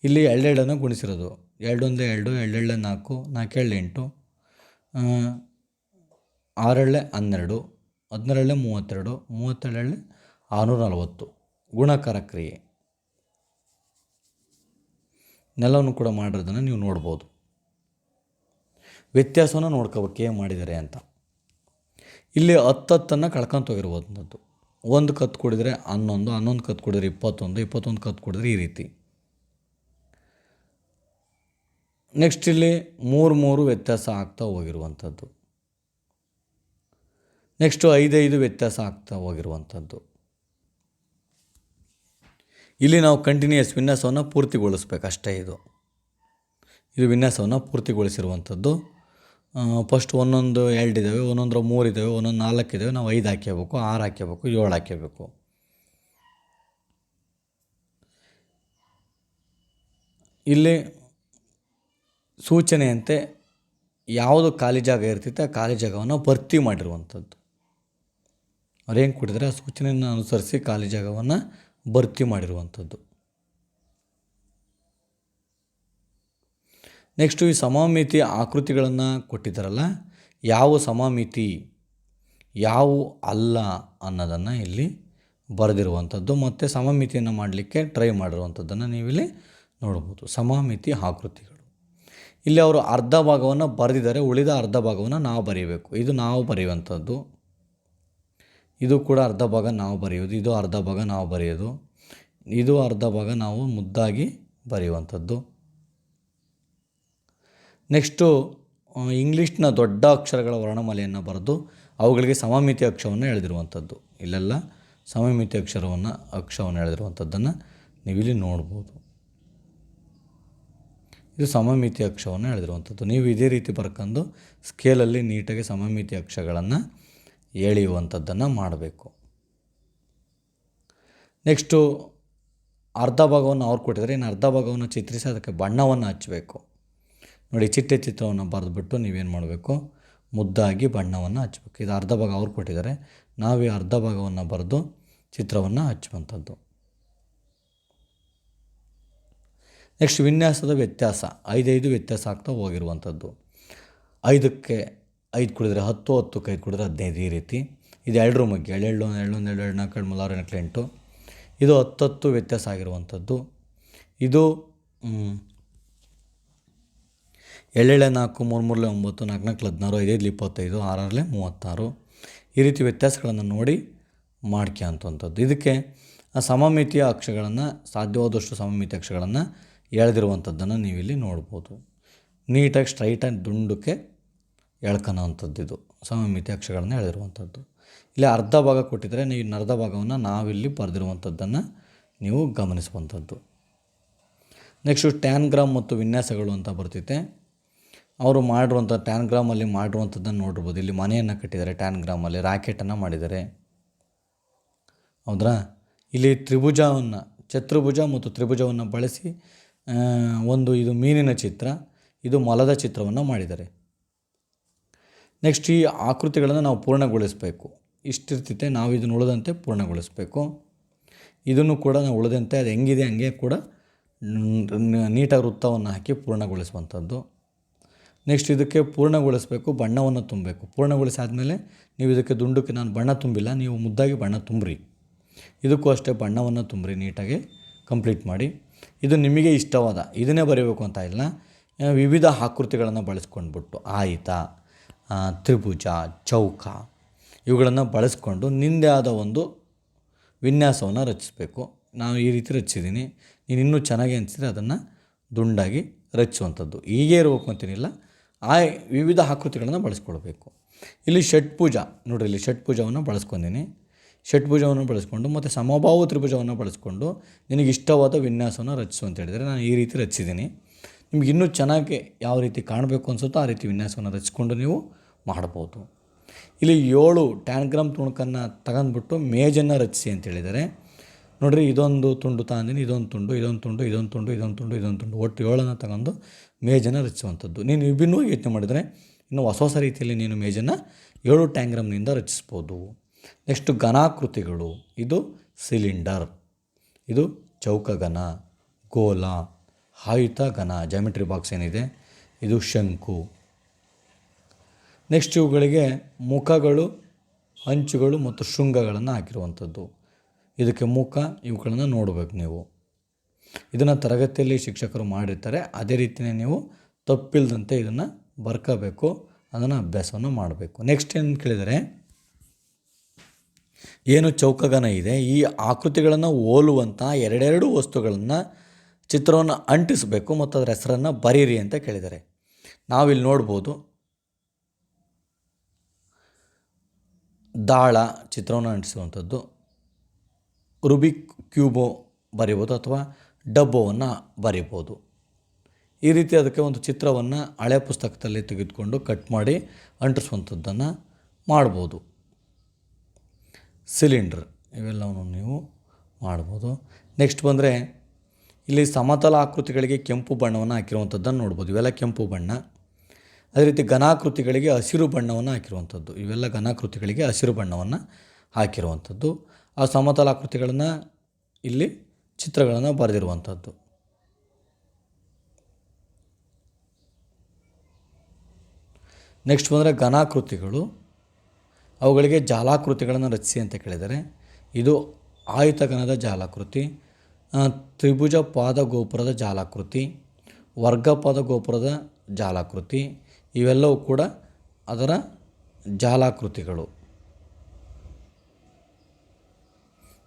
Speaker 1: ಇಲ್ಲಿ ಎರಡೆರಡನ್ನು ಗುಣಿಸಿರೋದು, 2 1 2, 2 2 4, 4 7 8, 6 12, 12 32, 32 640 ಗುಣಾಕಾರ ಕ್ರಿಯೆ ನೆಲವನ್ನು ಕೂಡ ಮಾಡಿರೋದನ್ನು ನೀವು ನೋಡ್ಬೋದು. ವ್ಯತ್ಯಾಸವನ್ನು ನೋಡ್ಕೋಬೇಕು ಏನು ಮಾಡಿದ್ದಾರೆ ಅಂತ. ಇಲ್ಲಿ 10 ಕಳ್ಕೊಂತ ಹೋಗಿರುವಂಥದ್ದು. 1 ಕತ್ತು ಕೂಡಿದರೆ 11, 11 ಕತ್ತು ಕೂಡಿದ್ರೆ 21, 21 ಕತ್ತು ಕೂಡಿದ್ರೆ ಈ ರೀತಿ. ನೆಕ್ಸ್ಟ್ ಇಲ್ಲಿ 3 3 ವ್ಯತ್ಯಾಸ ಆಗ್ತಾ ಹೋಗಿರುವಂಥದ್ದು. ನೆಕ್ಸ್ಟು 5 5 ವ್ಯತ್ಯಾಸ ಆಗ್ತಾ ಹೋಗಿರುವಂಥದ್ದು. ಇಲ್ಲಿ ನಾವು ಕಂಟಿನ್ಯೂಯಸ್ ವಿನ್ಯಾಸವನ್ನು ಪೂರ್ತಿಗೊಳಿಸ್ಬೇಕು ಅಷ್ಟೇ. ಇದು ವಿನ್ಯಾಸವನ್ನು ಪೂರ್ತಿಗೊಳಿಸಿರುವಂಥದ್ದು. ಫಸ್ಟ್ ಒಂದೊಂದು 2 ಇದ್ದಾವೆ, ಒಂದೊಂದರ 3 ಇದ್ದಾವೆ, ಒಂದೊಂದು 4 ಇದ್ದಾವೆ, ನಾವು 5 ಹಾಕ್ಕೋಬೇಕು, 6 ಹಾಕ್ಕೋಬೇಕು, 7 ಹಾಕ್ಕೋಬೇಕು. ಇಲ್ಲಿ ಸೂಚನೆಯಂತೆ ಯಾವುದು ಖಾಲಿ ಜಾಗ ಇರ್ತೈತೆ ಆ ಖಾಲಿ ಜಾಗವನ್ನು ಭರ್ತಿ ಮಾಡಿರುವಂಥದ್ದು. ಅವ್ರು ಏನು ಕೊಟ್ಟಿದ್ದಾರೆ ಆ ಸೂಚನೆಯನ್ನು ಅನುಸರಿಸಿ ಖಾಲಿ ಜಾಗವನ್ನು ಭರ್ತಿ ಮಾಡಿರುವಂಥದ್ದು. ನೆಕ್ಸ್ಟು ಈ ಸಮಮಿತಿ ಆಕೃತಿಗಳನ್ನು ಕೊಟ್ಟಿದ್ದಾರಲ್ಲ, ಯಾವ ಸಮಮಿತಿ ಯಾವ ಅಲ್ಲ ಅನ್ನೋದನ್ನು ಇಲ್ಲಿ ಬರೆದಿರುವಂಥದ್ದು ಮತ್ತು ಸಮಮಿತಿಯನ್ನು ಮಾಡಲಿಕ್ಕೆ ಟ್ರೈ ಮಾಡಿರುವಂಥದ್ದನ್ನು ನೀವಿಲ್ಲಿ ನೋಡ್ಬೋದು. ಸಮಮಿತಿ ಆಕೃತಿಗಳು ಇಲ್ಲಿ ಅವರು ಅರ್ಧ ಭಾಗವನ್ನು ಬರೆದಿದ್ದಾರೆ, ಉಳಿದ ಅರ್ಧ ಭಾಗವನ್ನು ನಾವು ಬರೀಬೇಕು. ಇದು ನಾವು ಬರೆಯುವಂಥದ್ದು, ಇದು ಕೂಡ ಅರ್ಧ ಭಾಗ ನಾವು ಬರೆಯೋದು, ಇದು ಅರ್ಧ ಭಾಗ ನಾವು ಬರೆಯೋದು, ಇದು ಅರ್ಧ ಭಾಗ ನಾವು ಮುದ್ದಾಗಿ ಬರೆಯುವಂಥದ್ದು. ನೆಕ್ಸ್ಟು ಇಂಗ್ಲೀಷ್ನ ದೊಡ್ಡ ಅಕ್ಷರಗಳ ವರ್ಣಮಾಲೆಯನ್ನು ಬರೆದು ಅವುಗಳಿಗೆ ಸಮಮಿತಿ ಅಕ್ಷರವನ್ನು ಎಳೆದಿರುವಂಥದ್ದು. ಇಲ್ಲೆಲ್ಲ ಸಮಮಿತಿ ಅಕ್ಷರವನ್ನು ಎಳೆದಿರುವಂಥದ್ದನ್ನು ನೀವಿಲ್ಲಿ ನೋಡ್ಬೋದು. ಇದು ಸಮಮಿತಿ ಅಕ್ಷರವನ್ನು ಎಳೆದಿರುವಂಥದ್ದು. ನೀವು ಇದೇ ರೀತಿ ಬರ್ಕೊಂಡು ಸ್ಕೇಲಲ್ಲಿ ನೀಟಾಗಿ ಸಮಮಿತಿ ಅಕ್ಷರಗಳನ್ನು ಎಳೆಯುವಂಥದ್ದನ್ನು ಮಾಡಬೇಕು. ನೆಕ್ಸ್ಟು ಅರ್ಧ ಭಾಗವನ್ನು ಅವ್ರು ಕೊಟ್ಟಿದ್ದಾರೆ, ಇನ್ನು ಅರ್ಧ ಭಾಗವನ್ನು ಚಿತ್ರಿಸಿ ಅದಕ್ಕೆ ಬಣ್ಣವನ್ನು ಹಚ್ಚಬೇಕು. ನೋಡಿ, ಚಿಟ್ಟೆ ಚಿತ್ರವನ್ನು ಬರೆದುಬಿಟ್ಟು ನೀವೇನು ಮಾಡಬೇಕು, ಮುದ್ದಾಗಿ ಬಣ್ಣವನ್ನು ಹಚ್ಚಬೇಕು. ಇದು ಅರ್ಧ ಭಾಗ ಅವ್ರು ಕೊಟ್ಟಿದ್ದಾರೆ, ನಾವು ಈ ಅರ್ಧ ಭಾಗವನ್ನು ಬರೆದು ಚಿತ್ರವನ್ನು ಹಚ್ಚುವಂಥದ್ದು. ನೆಕ್ಸ್ಟ್ ವಿನ್ಯಾಸದ ವ್ಯತ್ಯಾಸ 5 5 ವ್ಯತ್ಯಾಸ ಆಗ್ತಾ ಹೋಗಿರುವಂಥದ್ದು. 5ಕ್ಕೆ 5 ಕುಡಿದ್ರೆ 10, 10ಕ್ಕೆ 5 ಕುಡಿದ್ರೆ 15, ಈ ರೀತಿ. ಇದು 2 ಮಗ್ಗೆ 2 2 1 2 2 4 2 3 6 8. ಇದು 10 10 ವ್ಯತ್ಯಾಸ ಆಗಿರುವಂಥದ್ದು. ಇದು 7 4 3 3 9 4 4 16 5 25 6 36, ಈ ರೀತಿ ವ್ಯತ್ಯಾಸಗಳನ್ನು ನೋಡಿ ಮಾಡ್ಕೊಳ್ಳುವಂಥದ್ದು. ಇದಕ್ಕೆ ಸಮಮಿತಿಯ ಅಕ್ಷರಗಳನ್ನು ಸಾಧ್ಯವಾದಷ್ಟು ಸಮಮಿತಿ ಅಕ್ಷರಗಳನ್ನು ಎಳೆದಿರುವಂಥದ್ದನ್ನು ನೀವಿಲ್ಲಿ ನೋಡ್ಬೋದು. ನೀಟಾಗಿ ಸ್ಟ್ರೈಟಾಗಿ ದುಂಡಕ್ಕೆ ಎಳ್ಕೊಳೋವಂಥದ್ದು. ಇದು ಸಮಮಿತಿ ಅಕ್ಷರಗಳನ್ನು ಎಳೆದಿರುವಂಥದ್ದು. ಇಲ್ಲಿ ಅರ್ಧ ಭಾಗ ಕೊಟ್ಟಿದ್ದರೆ ನೀವು ಇನ್ನು ಅರ್ಧ ಭಾಗವನ್ನು ನಾವಿಲ್ಲಿ ಬರೆದಿರುವಂಥದ್ದನ್ನು ನೀವು ಗಮನಿಸುವಂಥದ್ದು. ನೆಕ್ಸ್ಟು ಟ್ಯಾನ್ಗ್ರಾಮ್ ಮತ್ತು ವಿನ್ಯಾಸಗಳು ಅಂತ ಬರ್ತೈತೆ. ಅವರು ಮಾಡಿರುವಂಥ ಟ್ಯಾನ್ಗ್ರಾಮಲ್ಲಿ ಮಾಡಿರುವಂಥದ್ದನ್ನು ನೋಡಿರ್ಬೋದು. ಇಲ್ಲಿ ಮನೆಯನ್ನು ಕಟ್ಟಿದ್ದಾರೆ, ಟ್ಯಾನ್ಗ್ರಾಮಲ್ಲಿ ರಾಕೆಟನ್ನು ಮಾಡಿದ್ದಾರೆ, ಹೌದ್ರಾ. ಇಲ್ಲಿ ತ್ರಿಭುಜವನ್ನು, ಚತುರ್ಭುಜ ಮತ್ತು ತ್ರಿಭುಜವನ್ನು ಬಳಸಿ ಇದು ಮೀನಿನ ಚಿತ್ರ, ಇದು ಮೊಲದ ಚಿತ್ರವನ್ನು ಮಾಡಿದ್ದಾರೆ. ನೆಕ್ಸ್ಟ್ ಈ ಆಕೃತಿಗಳನ್ನು ನಾವು ಪೂರ್ಣಗೊಳಿಸಬೇಕು. ಇಷ್ಟಿರ್ತೈತೆ, ನಾವು ಇದನ್ನು ಉಳಿದಂತೆ ಪೂರ್ಣಗೊಳಿಸಬೇಕು. ಇದನ್ನು ಕೂಡ ನಾವು ಉಳಿದಂತೆ ಅದು ಹೆಂಗಿದೆ ಹಂಗೆ ಕೂಡ ನೀಟಾಗಿ ವೃತ್ತವನ್ನು ಹಾಕಿ ಪೂರ್ಣಗೊಳಿಸುವಂಥದ್ದು. ನೆಕ್ಸ್ಟ್ ಇದಕ್ಕೆ ಪೂರ್ಣಗೊಳಿಸಬೇಕು, ಬಣ್ಣವನ್ನು ತುಂಬಬೇಕು. ಪೂರ್ಣಗೊಳಿಸಾದ್ಮೇಲೆ ನೀವು ಇದಕ್ಕೆ ದುಂಡಕ್ಕೆ ನಾನು ಬಣ್ಣ ತುಂಬಿಲ್ಲ, ನೀವು ಮುದ್ದಾಗಿ ಬಣ್ಣ ತುಂಬ್ರಿ. ಇದಕ್ಕೂ ಅಷ್ಟೇ ಬಣ್ಣವನ್ನು ತುಂಬ್ರಿ, ನೀಟಾಗಿ ಕಂಪ್ಲೀಟ್ ಮಾಡಿ. ಇದು ನಿಮಗೆ ಇಷ್ಟವಾದ ಇದನ್ನೇ ಬರೀಬೇಕು ಅಂತ ಇಲ್ಲ, ವಿವಿಧ ಆಕೃತಿಗಳನ್ನು ಬಳಸ್ಕೊಂಡ್ಬಿಟ್ಟು ಆಯಿತ, ತ್ರಿಭುಜ, ಚೌಕ ಇವುಗಳನ್ನು ಬಳಸ್ಕೊಂಡು ನಿಂದೇ ಆದ ಒಂದು ವಿನ್ಯಾಸವನ್ನು ರಚಿಸಬೇಕು. ನಾನು ಈ ರೀತಿ ರಚಿಸಿದ್ದೀನಿ, ನೀನು ಇನ್ನೂ ಚೆನ್ನಾಗಿ ಅನಿಸಿದ್ರೆ ಅದನ್ನು ದುಂಡಾಗಿ ರಚಿಸುವಂಥದ್ದು. ಹೀಗೆ ಇರಬೇಕು ಅಂತೇನಿಲ್ಲ, ಆ ವಿವಿಧ ಆಕೃತಿಗಳನ್ನು ಬಳಸ್ಕೊಳ್ಬೇಕು. ಇಲ್ಲಿ ಷಟ್ಭುಜ ನೋಡಿರಿ, ಇಲ್ಲಿ ಷಟ್ಭುಜವನ್ನು ಬಳಸ್ಕೊಂಡಿನಿ. ಷಟ್ಭುಜವನ್ನು ಬಳಸ್ಕೊಂಡು ಮತ್ತು ಸಮಬಾಹು ತ್ರಿಭುಜವನ್ನು ಬಳಸ್ಕೊಂಡು ನಿನಗೆ ಇಷ್ಟವಾದ ವಿನ್ಯಾಸವನ್ನು ರಚಿಸು ಅಂತ ಹೇಳಿದರೆ ನಾನು ಈ ರೀತಿ ರಚಿಸಿದ್ದೀನಿ. ನಿಮ್ಗೆ ಇನ್ನೂ ಚೆನ್ನಾಗಿ ಯಾವ ರೀತಿ ಕಾಣಬೇಕು ಅನಿಸುತ್ತೋ ಆ ರೀತಿ ವಿನ್ಯಾಸವನ್ನು ರಚಿಸ್ಕೊಂಡು ನೀವು ಮಾಡ್ಬೋದು. ಇಲ್ಲಿ 7 ಟ್ಯಾನ್ಗ್ರಾಮ್ ತುಣುಕನ್ನು ತಗೊಂಡ್ಬಿಟ್ಟು ಮೇಜನ್ನು ರಚಿಸಿ ಅಂತ ಹೇಳಿದ್ದಾರೆ. ನೋಡಿರಿ, ಇದೊಂದು ತುಂಡು ತಗೊಂಡಿನಿ, ಇದೊಂದು ತುಂಡು, ಇದೊಂದು ತುಂಡು, ಇದೊಂದು ತುಂಡು, ಇದೊಂದು ತುಂಡು, ಇದೊಂದು ತುಂಡು, ಒಟ್ಟು 7 ತಗೊಂಡು ಮೇಜನ್ನು ರಚಿಸುವಂಥದ್ದು. ನೀನು ವಿಭಿನ್ನವಾಗಿ ಯೋಚನೆ ಮಾಡಿದರೆ ಇನ್ನು ಹೊಸ ಹೊಸ ರೀತಿಯಲ್ಲಿ ನೀನು ಮೇಜನ್ನು 7 ಟ್ಯಾಂಗ್ರಾಮ್ನಿಂದ ರಚಿಸ್ಬೋದು. ನೆಕ್ಸ್ಟು ಘನಾಕೃತಿಗಳು, ಇದು ಸಿಲಿಂಡರ್, ಇದು ಚೌಕಘನ, ಗೋಲ, ಆಯುತ ಘನ, ಜಾಮಿಟ್ರಿ ಬಾಕ್ಸ್ ಏನಿದೆ ಇದು ಶಂಕು. ನೆಕ್ಸ್ಟ್ ಇವುಗಳಿಗೆ ಮುಖಗಳು, ಅಂಚುಗಳು ಮತ್ತು ಶೃಂಗಗಳನ್ನು ಹಾಕಿರುವಂಥದ್ದು. ಇದಕ್ಕೆ ಮುಖ, ಇವುಗಳನ್ನು ನೋಡಬೇಕು ನೀವು. ಇದನ್ನು ತರಗತಿಯಲ್ಲಿ ಶಿಕ್ಷಕರು ಮಾಡಿರ್ತಾರೆ, ಅದೇ ರೀತಿಯೇ ನೀವು ತಪ್ಪಿಲ್ಲದಂತೆ ಇದನ್ನು ಬರ್ಕೋಬೇಕು, ಅದನ್ನು ಅಭ್ಯಾಸವನ್ನು ಮಾಡಬೇಕು. ನೆಕ್ಸ್ಟ್ ಏನು ಕೇಳಿದರೆ, ಏನು ಚೌಕಘನ ಇದೆ ಈ ಆಕೃತಿಗಳನ್ನು ಹೋಲುವಂಥ ಎರಡೆರಡು ವಸ್ತುಗಳನ್ನು ಚಿತ್ರವನ್ನು ಅಂಟಿಸಬೇಕು ಮತ್ತು ಅದರ ಹೆಸರನ್ನು ಬರೀರಿ ಅಂತ ಕೇಳಿದ್ದಾರೆ. ನಾವಿಲ್ಲಿ ನೋಡ್ಬೋದು ದಾಳ ಚಿತ್ರವನ್ನು ಅಂಟಿಸುವಂಥದ್ದು, ರುಬಿಕ್ ಕ್ಯೂಬೋ ಬರಿಬೋದು ಅಥವಾ ಡಬ್ಬೋವನ್ನು ಬರಿಬೋದು. ಈ ರೀತಿ ಅದಕ್ಕೆ ಒಂದು ಚಿತ್ರವನ್ನು ಹಳೆ ಪುಸ್ತಕದಲ್ಲಿ ತೆಗೆದುಕೊಂಡು ಕಟ್ ಮಾಡಿ ಅಂಟಿಸುವಂಥದ್ದನ್ನು ಮಾಡ್ಬೋದು. ಸಿಲಿಂಡ್ರ್ ಇವೆಲ್ಲವನ್ನು ನೀವು ಮಾಡ್ಬೋದು. ನೆಕ್ಸ್ಟ್ ಬಂದರೆ ಇಲ್ಲಿ ಸಮತಲ ಆಕೃತಿಗಳಿಗೆ ಕೆಂಪು ಬಣ್ಣವನ್ನು ಹಾಕಿರುವಂಥದ್ದನ್ನು ನೋಡ್ಬೋದು. ಇವೆಲ್ಲ ಕೆಂಪು ಬಣ್ಣ. ಅದೇ ರೀತಿ ಘನಾಕೃತಿಗಳಿಗೆ ಹಸಿರು ಬಣ್ಣವನ್ನು ಹಾಕಿರುವಂಥದ್ದು. ಇವೆಲ್ಲ ಘನಾಕೃತಿಗಳಿಗೆ ಹಸಿರು ಬಣ್ಣವನ್ನು ಹಾಕಿರುವಂಥದ್ದು. ಆ ಸಮತಲ ಆಕೃತಿಗಳನ್ನು ಇಲ್ಲಿ ಚಿತ್ರಗಳನ್ನು ಬರೆದಿರುವಂಥದ್ದು. ನೆಕ್ಸ್ಟ್ ಬಂದರೆ ಘನಾಕೃತಿಗಳು, ಅವುಗಳಿಗೆ ಜಾಲಾಕೃತಿಗಳನ್ನು ರಚಿಸಿ ಅಂತ ಕೇಳಿದರೆ, ಇದು ಆಯತಘನದ ಜಾಲಾಕೃತಿ, ತ್ರಿಭುಜ ಪಾದ ಗೋಪುರದ ಜಾಲಾಕೃತಿ, ವರ್ಗಪಾದ ಗೋಪುರದ ಜಾಲಾಕೃತಿ, ಇವೆಲ್ಲವೂ ಕೂಡ ಅದರ ಜಾಲಾಕೃತಿಗಳು.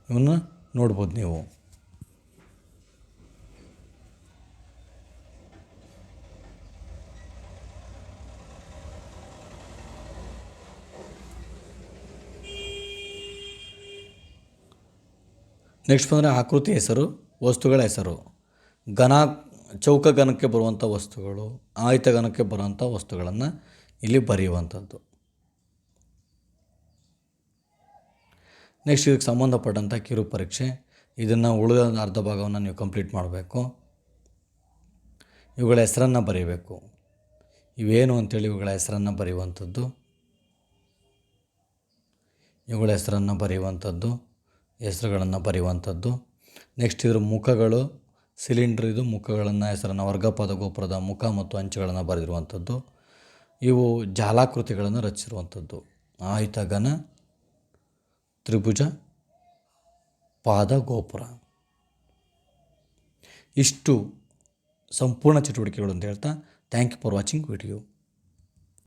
Speaker 1: ಇವನ್ನ ನೋಡ್ಬೋದು ನೀವು. ನೆಕ್ಸ್ಟ್ ಬಂದರೆ ಆಕೃತಿ ಹೆಸರು, ವಸ್ತುಗಳ ಹೆಸರು. ಚೌಕಘನಕ್ಕೆ ಬರುವಂಥ ವಸ್ತುಗಳು, ಆಯತಘನಕ್ಕೆ ಬರುವಂಥ ವಸ್ತುಗಳನ್ನು ಇಲ್ಲಿ ಬರೆಯುವಂಥದ್ದು. ನೆಕ್ಸ್ಟ್ ಇದಕ್ಕೆ ಸಂಬಂಧಪಟ್ಟಂಥ ಕಿರು ಪರೀಕ್ಷೆ, ಇದನ್ನು ಉಳಿದ ಅರ್ಧ ಭಾಗವನ್ನು ನೀವು ಕಂಪ್ಲೀಟ್ ಮಾಡಬೇಕು. ಇವುಗಳ ಹೆಸರನ್ನು ಬರೀಬೇಕು. ಇವೇನು ಅಂತೇಳಿ ಇವುಗಳ ಹೆಸರನ್ನು ಬರೆಯುವಂಥದ್ದು. ಇವುಗಳ ಹೆಸರುಗಳನ್ನು ಬರೆಯುವಂಥದ್ದು. ನೆಕ್ಸ್ಟ್ ಇದ್ರ ಮುಖಗಳು, ಸಿಲಿಂಡ್ರ್ ಇದು ಮುಖಗಳನ್ನು ಹೆಸರನ್ನು, ವರ್ಗಪಾದ ಗೋಪುರದ ಮುಖ ಮತ್ತು ಅಂಚುಗಳನ್ನು ಬರೆದಿರುವಂಥದ್ದು. ಇವು ಜಾಲಾಕೃತಿಗಳನ್ನು ರಚಿಸಿರುವಂಥದ್ದು. ಆಯತಘನ, ತ್ರಿಭುಜ, ಪಾದ, ಗೋಪುರ. ಇಷ್ಟು ಸಂಪೂರ್ಣ ಚಟುವಟಿಕೆಗಳು ಅಂತ ಹೇಳ್ತಾ, thank you for watching video.